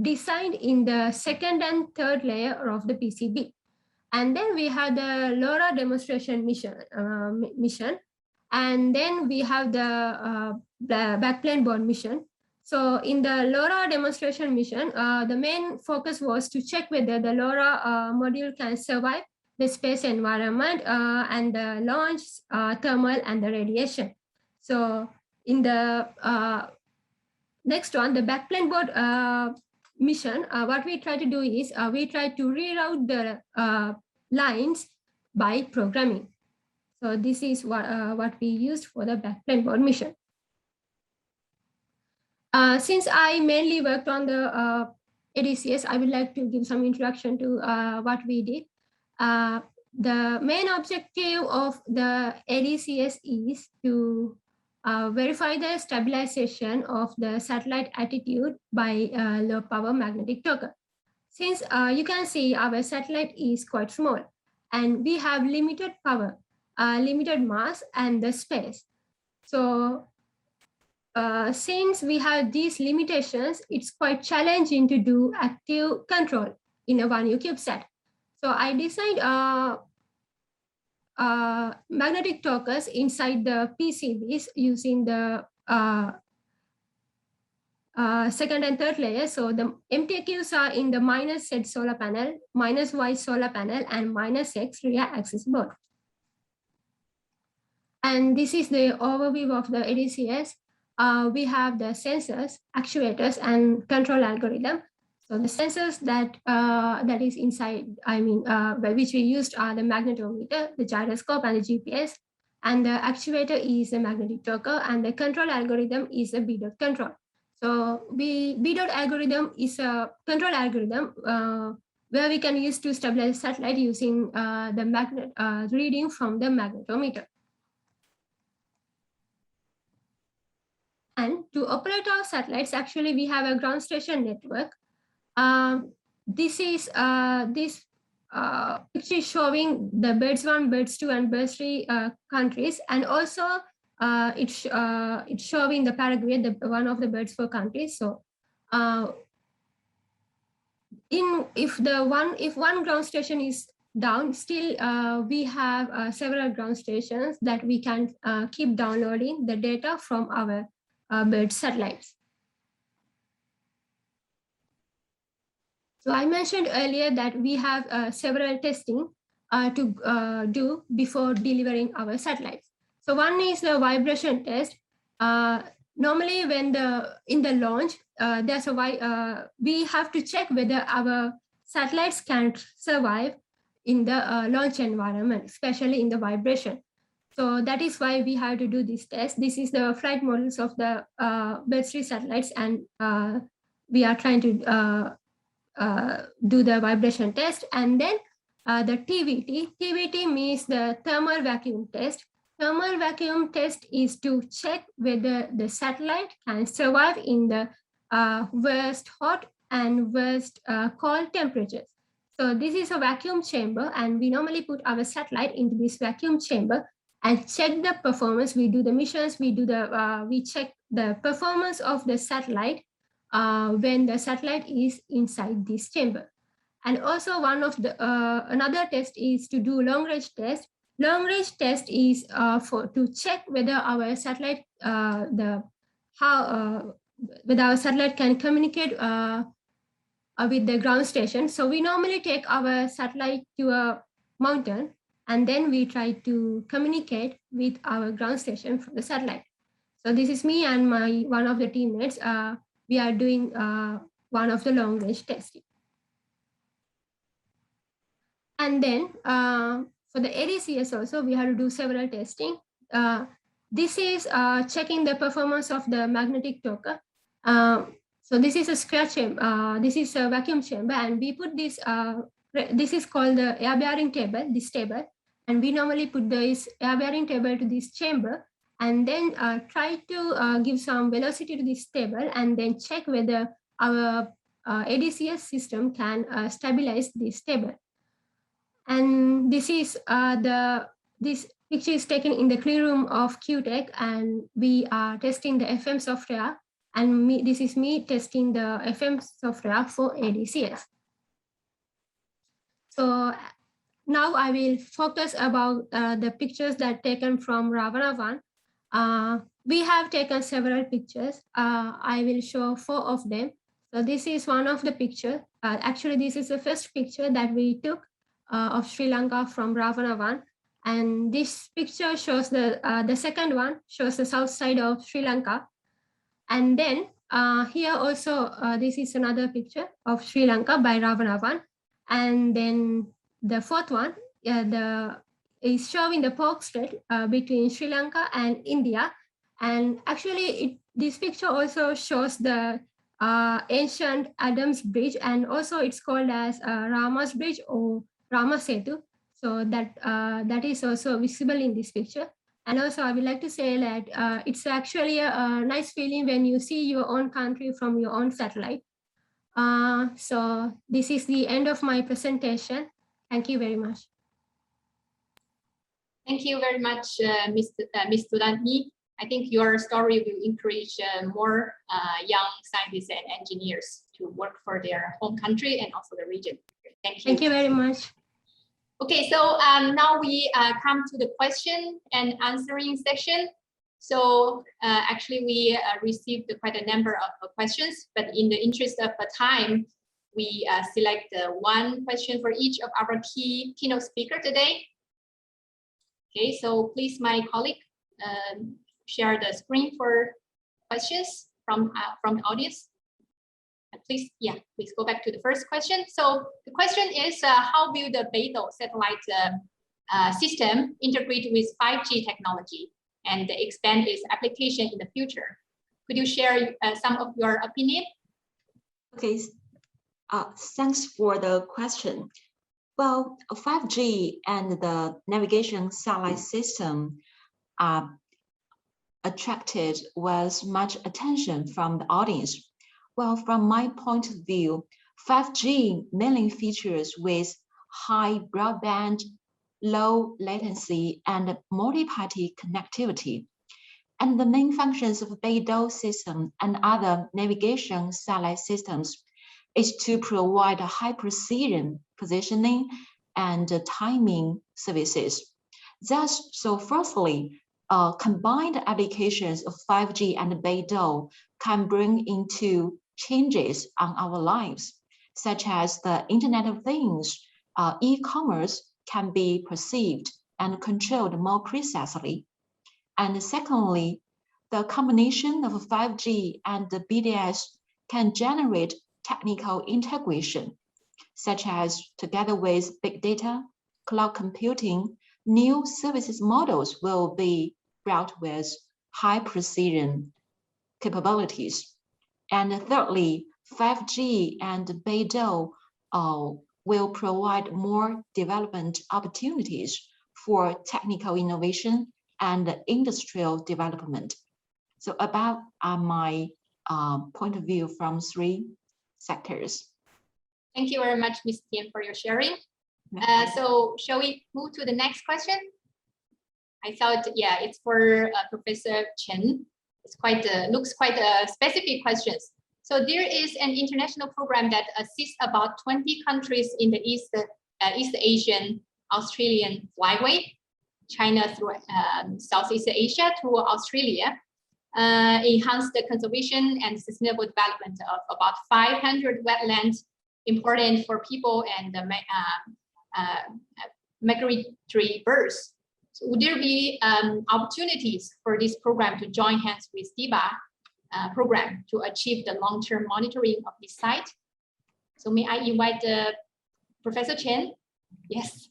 designed in the second and third layer of the PCB. And then we have the LoRa demonstration mission, and then we have the backplane board mission. So in the LoRa demonstration mission, the main focus was to check whether the LoRa module can survive the space environment and the launch, thermal, and the radiation. So in the next one, the backplane board mission, what we try to do is we try to reroute the lines by programming. So this is what we used for the backplane board mission. Since I mainly worked on the ADCS, I would like to give some introduction to what we did. The main objective of the ADCS is to verify the stabilization of the satellite attitude by low power magnetic token. Since you can see our satellite is quite small and we have limited power, limited mass and the space. So since we have these limitations, it's quite challenging to do active control in a 1U CubeSat. So I designed magnetic tokens inside the PCBs using the second and third layer. So the MTQs are in the -Z solar panel, -Y solar panel, and -X rear axis board. And this is the overview of the ADCS. We have the sensors, actuators, and control algorithm. So the sensors that is inside, which we used are the magnetometer, the gyroscope, and the GPS. And the actuator is a magnetic token, and the control algorithm is a B-dot control. So B-dot algorithm is a control algorithm where we can use to stabilize satellite using the magnet reading from the magnetometer. And to operate our satellites, actually, we have a ground station network. This is this picture showing the birds 1, birds 2, and birds 3 countries, and also it's showing the Paraguay, one of the birds 4 countries. So if one ground station is down, still we have several ground stations that we can keep downloading the data from our bird satellites. So I mentioned earlier that we have several testing to do before delivering our satellites. So one is the vibration test. Normally when in the launch, we have to check whether our satellites can survive in the launch environment, especially in the vibration. So that is why we have to do this test. This is the flight models of the Bird-3 satellites, and we are trying to do the vibration test. And then the TVT. TVT means the thermal vacuum test. Thermal vacuum test is to check whether the satellite can survive in the worst hot and worst cold temperatures. So this is a vacuum chamber, and we normally put our satellite into this vacuum chamber and check the performance. We do the missions, we check the performance of the satellite when the satellite is inside this chamber. And also one of the another test is to do long range test. Long range test is to check whether our satellite whether our satellite can communicate with the ground station. So we normally take our satellite to a mountain, and then we try to communicate with our ground station from the satellite. So this is me and one of the teammates. We are doing one of the long range testing. And then for the ADCS also, we have to do several testing. This is checking the performance of the magnetic token. So this is a square chamber. This is a vacuum chamber, and we put this. This is called the air bearing table. This table, and we normally put this air bearing table to this chamber, and then try to give some velocity to this table, and then check whether our ADCS system can stabilize this table. And this is this picture is taken in the clean room of QTech, and we are testing the FM software. And this is me testing the FM software for ADCS. So now I will focus about the pictures that taken from Ravana 1. We have taken several pictures. I will show 4 of them. So this is one of the pictures. Actually, this is the first picture that we took of Sri Lanka from Ravana 1. And this picture shows the second one shows the south side of Sri Lanka. And then here also, this is another picture of Sri Lanka by Ravanavan. And then the fourth one is showing the portrait between Sri Lanka and India. And actually, this picture also shows the ancient Adams Bridge, and also it's called as Rama's Bridge or Rama Setu. So that is also visible in this picture. And also I would like to say that it's actually a nice feeling when you see your own country from your own satellite. So this is the end of my presentation. Thank you very much. Thank you very much, Ms. Tudani. I think your story will encourage more young scientists and engineers to work for their home country and also the region. Thank you. Thank you very much. Okay, so now we come to the question and answering section. So actually we received quite a number of questions, but in the interest of time, we select one question for each of our keynote speaker today. Okay, so please, my colleague, share the screen for questions from the audience. Please, please go back to the first question. So the question is, how will the Beidou satellite system integrate with 5G technology and expand its application in the future? Could you share some of your opinion? Okay, thanks for the question. Well, 5G and the navigation satellite system attracted was much attention from the audience. Well, from my point of view, 5G mainly features with high broadband, low latency, and multi-party connectivity. And the main functions of Beidou system and other navigation satellite systems is to provide high precision positioning and timing services. Thus, so firstly, combined applications of 5G and Beidou can bring into changes on our lives, such as the Internet of Things. E-commerce can be perceived and controlled more precisely. And secondly, the combination of 5G and the BDS can generate technical integration, such as together with big data, cloud computing, new services models will be brought with high precision capabilities. And thirdly, 5G and Beidou will provide more development opportunities for technical innovation and industrial development. So about my point of view from three sectors. Thank you very much, Ms. Tian, for your sharing. So shall we move to the next question? I thought, it's for Professor Chen. It's quite looks quite specific questions. So there is an international program that assists about 20 countries in the East Asian Australian flyway, China through Southeast Asia to Australia, enhance the conservation and sustainable development of about 500 wetlands important for people and migratory birds. So would there be opportunities for this program to join hands with DIBA program to achieve the long-term monitoring of this site? So may I invite Professor Chen? Yes.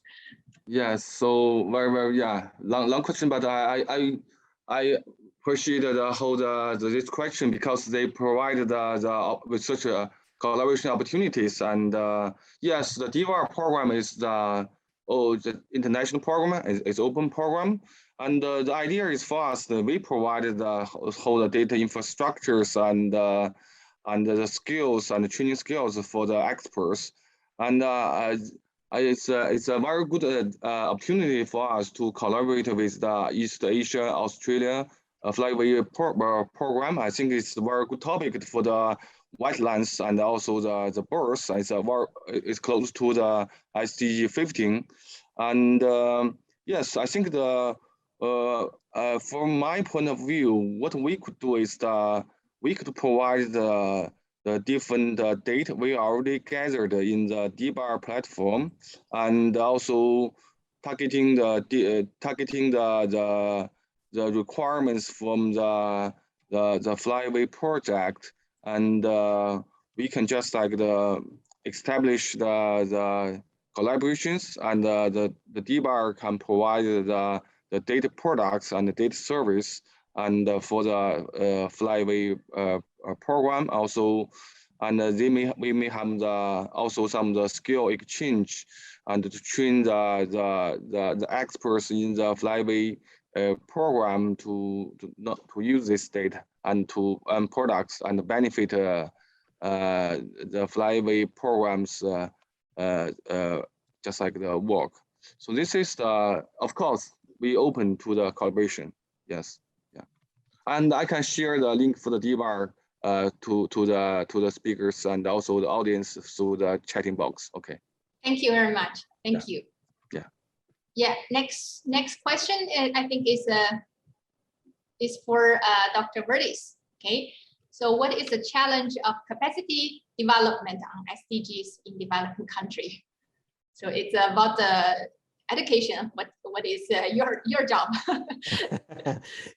Yes. So very long question, but I appreciate this question because they provided the research collaboration opportunities. And yes, the DIBA program is the international program, it's open program. And the idea is for us that we provided the whole data infrastructures and the skills and the training skills for the experts. And it's a very good opportunity for us to collaborate with the East Asia, Australia flyway program. I think it's a very good topic for the wetlands and also the birds. It's close to the SDG 15. And yes, I think from my point of view, what we could do is we could provide the different data we already gathered in the DIBA platform, and also targeting the requirements from the Flyway project, and we can just like establish the collaborations, and the DBAR can provide the data products and the data service, and for the Flyway program also, and we may have also some the skill exchange, and to train the experts in the Flyway program to use this data and products and benefit the Flyway programs just like the work. So this is of course we open to the collaboration. Yes, yeah, and I can share the link for the DBAR to the speakers and also the audience through the chatting box. Okay. Thank you very much. Thank you. Yeah. Yeah. Next question I think is for Dr. Verdes. Okay. So what is the challenge of capacity development on SDGs in developing country? So it's about the education. What is your job?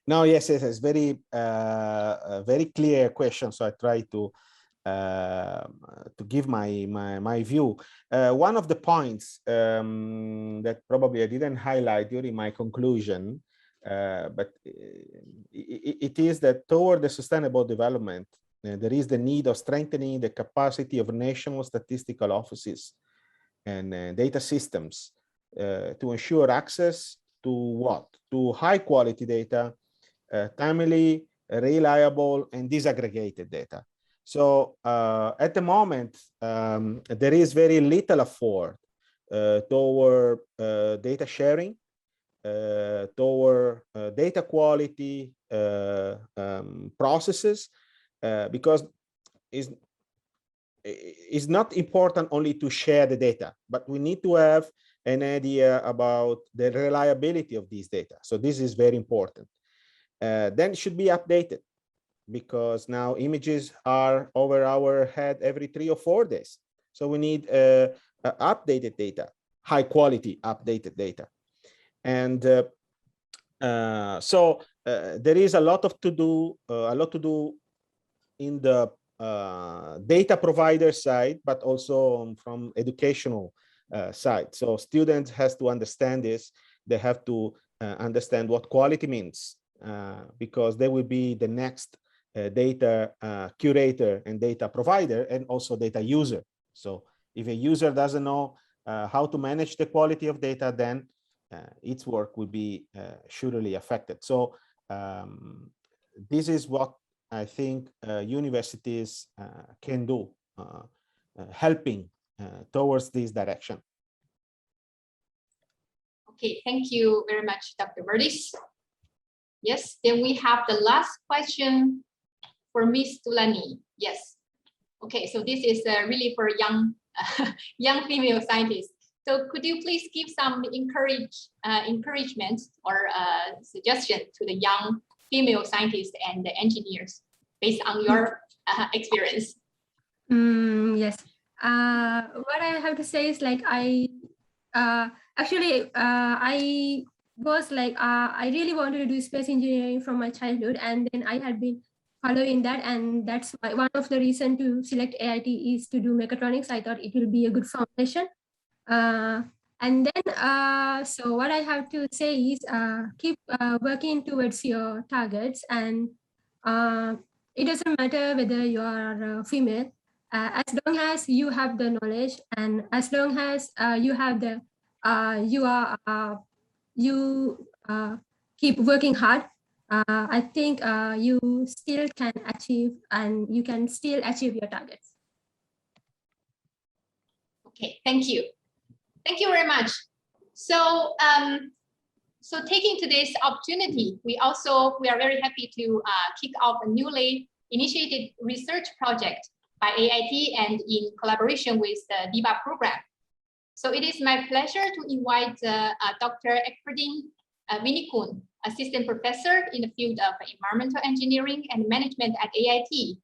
No, yes, it's very very clear question. So I try to give my view. One of the points that probably I didn't highlight during my conclusion, but it is that toward the sustainable development, there is the need of strengthening the capacity of national statistical offices and data systems to ensure access to what? To high quality data, timely, reliable, and disaggregated data. So at the moment, there is very little effort toward data sharing, toward data quality processes, because it's not important only to share the data, but we need to have an idea about the reliability of these data. So this is very important. Then it should be updated, because now images are over our head every 3 or 4 days. So we need updated data, high quality updated data. And so there is a lot to do in the data provider side, but also from educational side. So students has to understand this. They have to understand what quality means, because they will be the next data curator and data provider, and also data user. So if a user doesn't know how to manage the quality of data, then its work will be surely affected. So this is what I think universities can do, helping towards this direction. Okay, thank you very much, Dr. Verdes. Yes, then we have the last question for Ms. Tulani. Yes. Okay, so this is really for young female scientists. So could you please give some encouragement or suggestion to the young female scientists and the engineers based on your experience? Yes. What I have to say is like I was like I really wanted to do space engineering from my childhood, and then I had been following that, and that's why one of the reasons to select AIT is to do mechatronics. I thought it will be a good foundation. And then so what I have to say is keep working towards your targets, and it doesn't matter whether you are female, as long as you have the knowledge, and as long as you have the you keep working hard, I think you still can achieve, and you can still achieve your targets. Okay, thank you. Thank you very much. So, so taking today's opportunity, we are very happy to kick off a newly initiated research project by AIT and in collaboration with the DBA program. So it is my pleasure to invite Dr. Ekperdine Winikun, Assistant Professor in the field of Environmental Engineering and Management at AIT,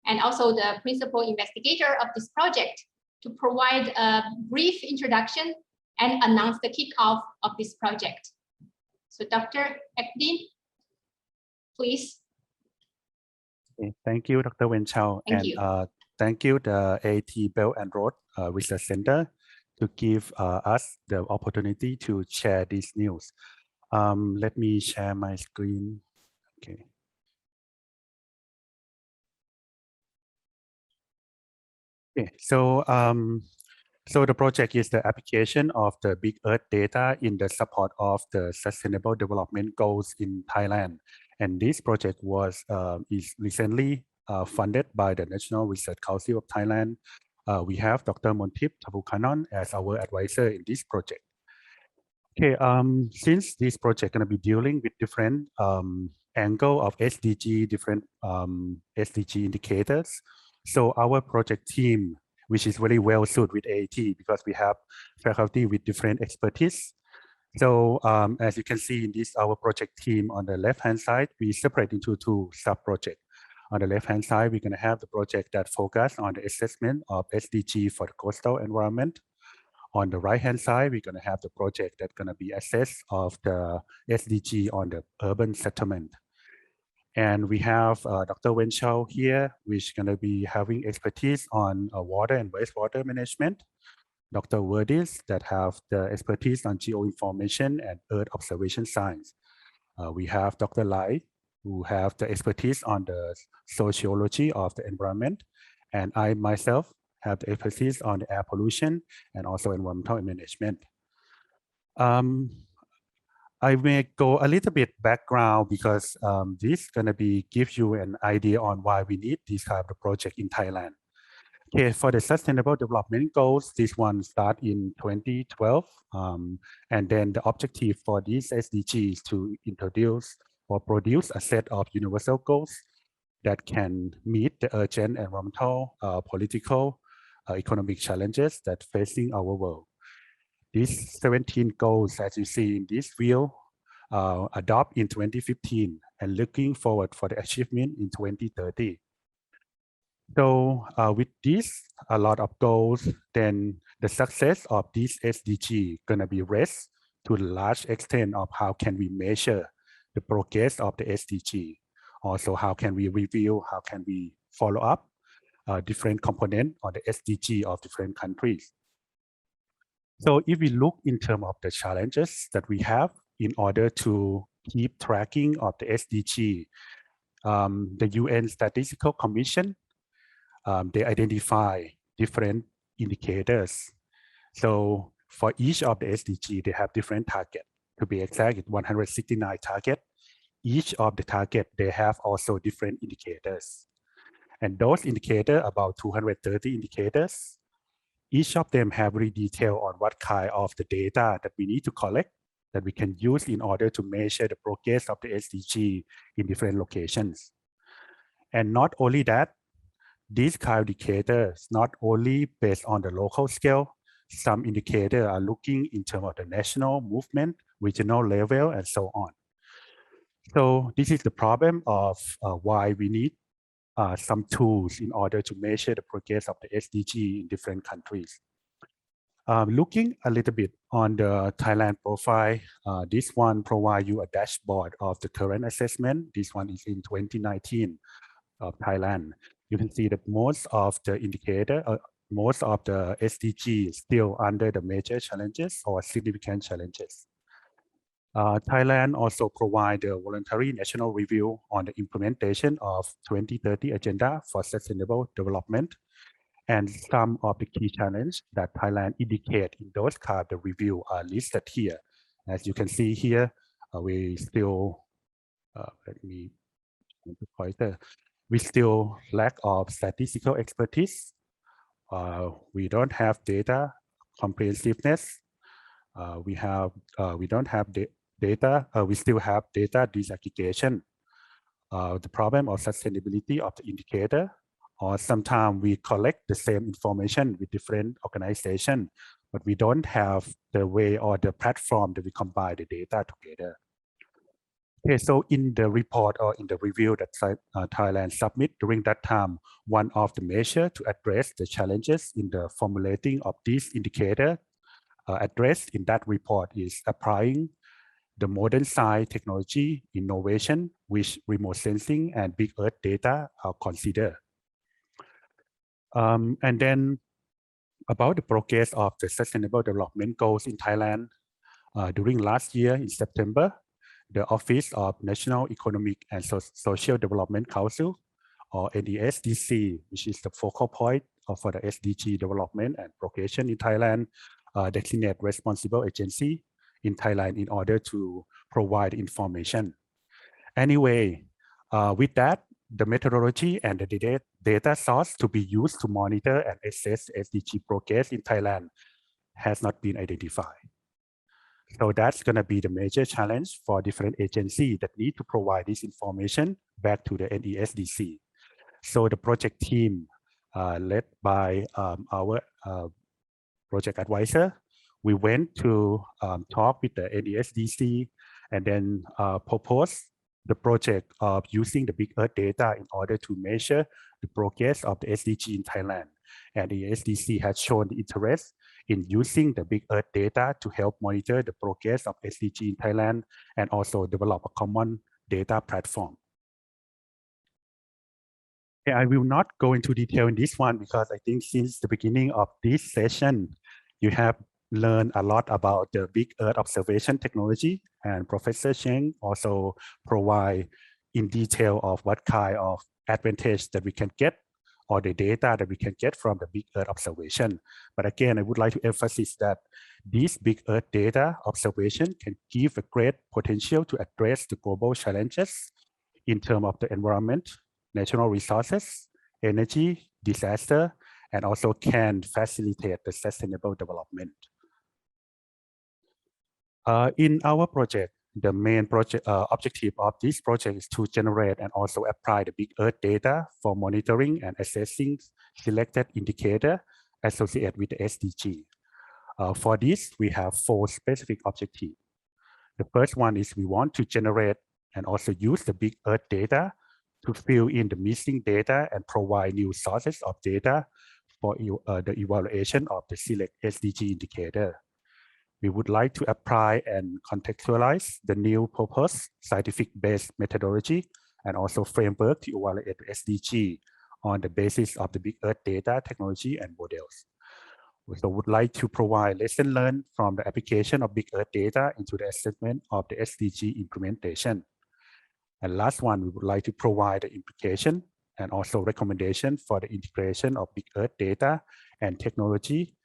and also the Principal Investigator of this project, to provide a brief introduction and announce the kickoff of this project. So Dr. Ekdin, please. Okay, thank you, Dr. Wen Chao. Thank you. Thank you, the AT Belt and Road Research Center, to give us the opportunity to share this news. Let me share my screen. Okay. Okay, so so the project is the application of the Big Earth data in the support of the Sustainable Development Goals in Thailand. And this project was is recently funded by the National Research Council of Thailand. We have Dr. Montip Thavukanon as our advisor in this project. Okay, since this project gonna be dealing with different angle of SDG, different SDG indicators, so our project team, which is very well suited with AAT because we have faculty with different expertise. So as you can see in this, our project team on the left-hand side, we separate into two sub-projects. On the left-hand side, we're gonna have the project that focus on the assessment of SDG for the coastal environment. On the right-hand side, we're gonna have the project that's gonna be assessed of the SDG on the urban settlement. And we have Dr. Wen Chao here, which is going to be having expertise on water and wastewater management. Dr. Werdis that have the expertise on geoinformation and earth observation science. We have Dr. Lai, who have the expertise on the sociology of the environment. And I myself have the expertise on the air pollution and also environmental management. I may go a little bit background because this is going to be give you an idea on why we need this type of project in Thailand. Okay, for the Sustainable Development Goals, this one start in 2012, and then the objective for these SDGs is to introduce or produce a set of universal goals that can meet the urgent environmental, political, economic challenges that facing our world. These 17 goals, as you see in this wheel, adopt in 2015 and looking forward for the achievement in 2030. So with this, a lot of goals, then the success of this SDG gonna be raised to a large extent of how can we measure the progress of the SDG. Also, how can we review, how can we follow up different components on the SDG of different countries. So if we look in terms of the challenges that we have in order to keep tracking of the SDG, the UN Statistical Commission, they identify different indicators. So for each of the SDG, they have different targets. To be exact, it's 169 targets. Each of the target, they have also different indicators. And those indicators, about 230 indicators, each of them have very detail on what kind of the data that we need to collect that we can use in order to measure the progress of the SDG in different locations. And not only that, these kind of indicators not only based on the local scale, some indicators are looking in terms of the national movement, regional level, and so on. So this is the problem of why we need some tools in order to measure the progress of the SDG in different countries. Looking a little bit on the Thailand profile, this one provides you a dashboard of the current assessment. This one is in 2019 of Thailand. You can see that most of the indicator, most of the SDG is still under the major challenges or significant challenges. Thailand also provides a voluntary national review on the implementation of 2030 Agenda for Sustainable Development. And some of the key challenges that Thailand indicate in those kind of review are listed here. As you can see here, we still, let me point the pointer. We still lack of statistical expertise. We don't have data comprehensiveness. We don't have data. We still have data disaggregation. The problem of sustainability of the indicator, or sometimes we collect the same information with different organizations, but we don't have the way or the platform that we combine the data together. Okay, so in the report or in the review that Thailand submit during that time, one of the measures to address the challenges in the formulating of these indicators addressed in that report is applying the modern science technology innovation, which remote sensing and big earth data are considered. And then about the progress of the Sustainable Development Goals in Thailand. During last year in September, the Office of National Economic and Social Development Council, or NESDC, which is the focal point for the SDG development and progression in Thailand, designate responsible agency in Thailand in order to provide information. Anyway, with that, the methodology and the data source to be used to monitor and assess SDG progress in Thailand has not been identified. So that's going to be the major challenge for different agencies that need to provide this information back to the NESDC. So the project team led by our project advisor, we went to talk with the NESDC and then propose the project of using the big earth data in order to measure the progress of the SDG in Thailand. And the SDC has shown the interest in using the big earth data to help monitor the progress of SDG in Thailand and also develop a common data platform. Okay, I will not go into detail in this one because I think since the beginning of this session, you have learned a lot about the big earth observation technology, and Professor Cheng also provide in detail of what kind of advantage that we can get or the data that we can get from the big earth observation. But again, I would like to emphasize that this big earth data observation can give a great potential to address the global challenges in terms of the environment, natural resources, energy, disaster, and also can facilitate the sustainable development. In our project, the main project objective of this project is to generate and also apply the big earth data for monitoring and assessing selected indicators associated with the SDG. For this, we have 4 specific objectives. The first one is we want to generate and also use the big earth data to fill in the missing data and provide new sources of data for the evaluation of the select SDG indicator. We would like to apply and contextualize the new proposed scientific-based methodology and also framework to evaluate the SDG on the basis of the big earth data, technology, and models. We also would like to provide lessons learned from the application of big earth data into the assessment of the SDG implementation. And last one, we would like to provide the implication and also recommendation for the integration of big earth data and technology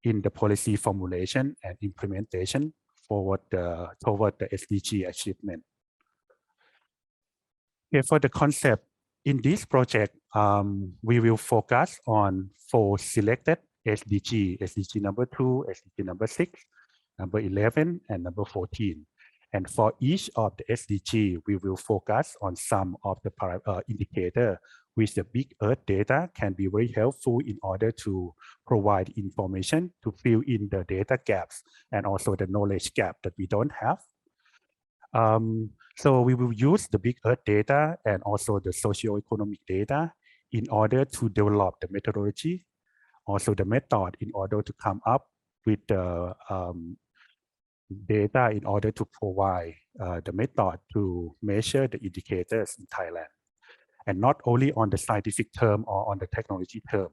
in the policy formulation and implementation toward the SDG achievement. Okay, for the concept in this project, we will focus on 4 selected SDG, SDG number 2, SDG number 6, number 11, and number 14. And for each of the SDG, we will focus on some of the indicators which the big earth data can be very helpful in order to provide information to fill in the data gaps and also the knowledge gap that we don't have. So we will use the big earth data and also the socioeconomic data in order to develop the methodology, also the method in order to come up with the data in order to provide the method to measure the indicators in Thailand. And not only on the scientific term or on the technology term,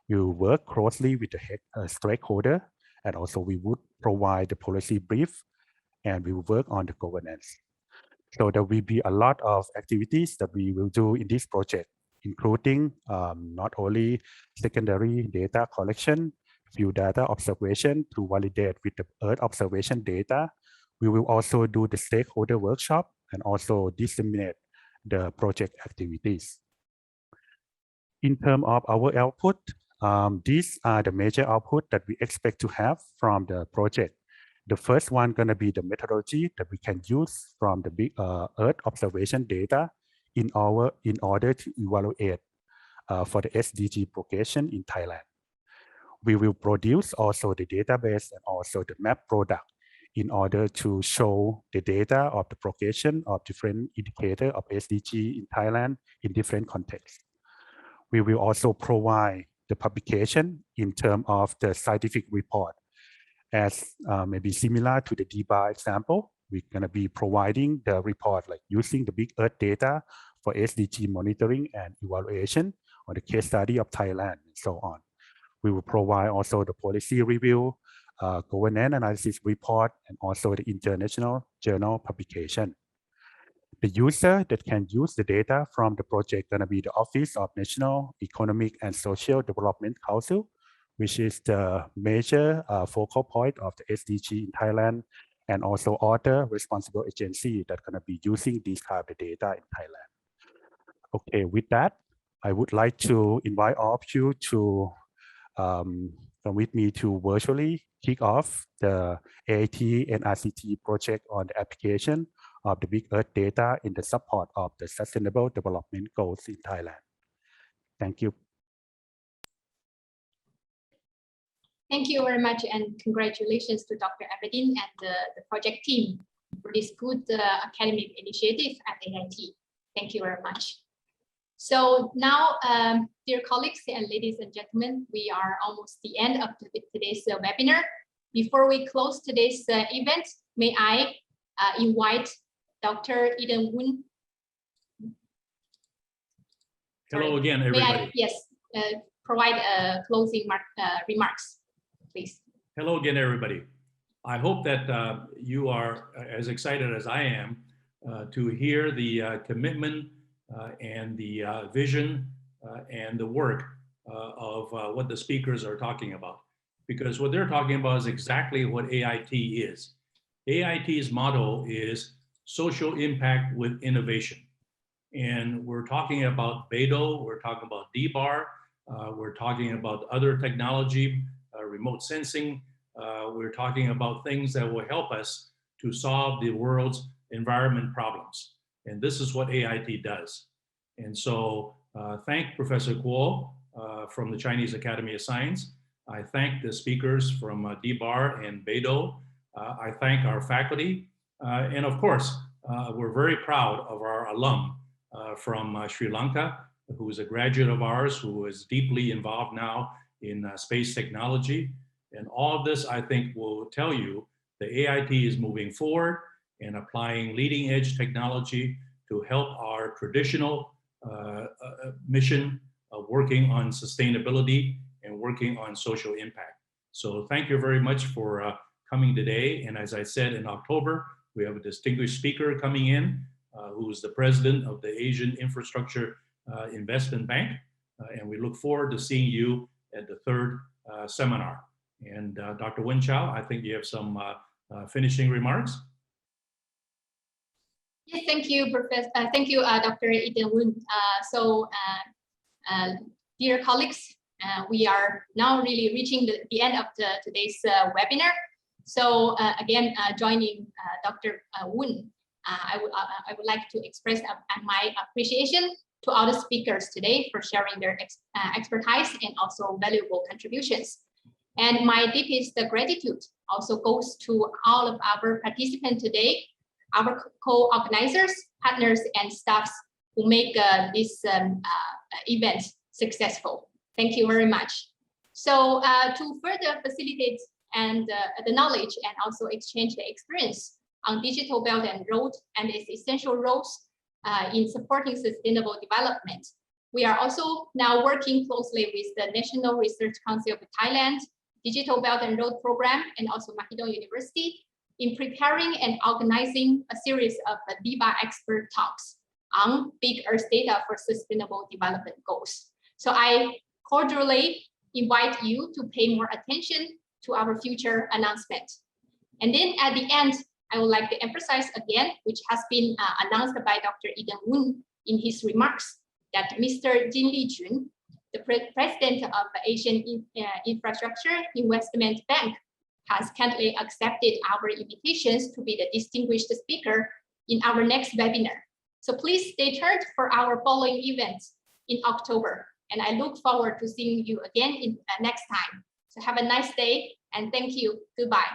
we will work closely with the stakeholder, and also we would provide the policy brief, and we will work on the governance. So there will be a lot of activities that we will do in this project, including not only secondary data collection, field data observation to validate with the Earth observation data. We will also do the stakeholder workshop and also disseminate the project activities. In terms of our output, these are the major output that we expect to have from the project. The first one going to be the methodology that we can use from the big Earth observation data in order to evaluate for the SDG progression in Thailand. We will produce also the database and also the map product in order to show the data of the progression of different indicators of SDG in Thailand in different contexts. We will also provide the publication in terms of the scientific report as maybe similar to the DBAR example. We're going to be providing the report like using the Big Earth data for SDG monitoring and evaluation on the case study of Thailand and so on. We will provide also the policy review, governance analysis report, and also the international journal publication. The user that can use the data from the project going to be the Office of National Economic and Social Development Council, which is the major focal point of the SDG in Thailand, and also other responsible agency that going to be using these type of data in Thailand. Okay, with that, I would like to invite all of you to come with me to virtually kick off the AIT and RCT project on the application of the Big Earth data in the support of the Sustainable Development Goals in Thailand. Thank you. Thank you very much, and congratulations to Dr. Abedin and the project team for this good academic initiative at AIT. Thank you very much. So now, dear colleagues and ladies and gentlemen, we are almost the end of today's webinar. Before we close today's event, may I invite Dr. Eden Woon. Hello again, everybody. May I, provide closing remarks, please. Hello again, everybody. I hope that you are as excited as I am to hear the commitment and the vision and the work of what the speakers are talking about. Because what they're talking about is exactly what AIT is. AIT's motto is social impact with innovation. And we're talking about BEDO, we're talking about DBAR, we're talking about other technology, remote sensing. We're talking about things that will help us to solve the world's environment problems. And this is what AIT does. And so thank Professor Kuo from the Chinese Academy of Science. I thank the speakers from DBAR and BEDO. I thank our faculty. And of course, we're very proud of our alum from Sri Lanka, who is a graduate of ours, who is deeply involved now in space technology. And all of this, I think, will tell you that AIT is moving forward and applying leading edge technology to help our traditional mission of working on sustainability and working on social impact. So thank you very much for coming today. And as I said, in October, we have a distinguished speaker coming in, who is the president of the Asian Infrastructure Investment Bank. And we look forward to seeing you at the third seminar. And Dr. Wen Chao, I think you have some finishing remarks. Yes, thank you, Professor. Thank you, Dr. Eden Woon. Dear colleagues, we are now really reaching the end of today's webinar. So again, joining Dr. Woon, I would like to express my appreciation to all the speakers today for sharing their expertise and also valuable contributions. And my deepest gratitude also goes to all of our participants today, our co-organizers, partners, and staffs who make this event successful. Thank you very much. So to further facilitate and the knowledge and also exchange the experience on Digital Belt and Road and its essential roles in supporting sustainable development, we are also now working closely with the National Research Council of Thailand, Digital Belt and Road Program, and also Mahidol University in preparing and organizing a series of DBAR expert talks on Big Earth data for sustainable development goals. So I cordially invite you to pay more attention to our future announcement. And then at the end, I would like to emphasize again, which has been announced by Dr. Eden Woon in his remarks, that Mr. Jin Li-jun, the president of the Asian Infrastructure Investment Bank, has kindly accepted our invitations to be the distinguished speaker in our next webinar. So please stay tuned for our following events in October. And I look forward to seeing you again in next time. So have a nice day and thank you. Goodbye.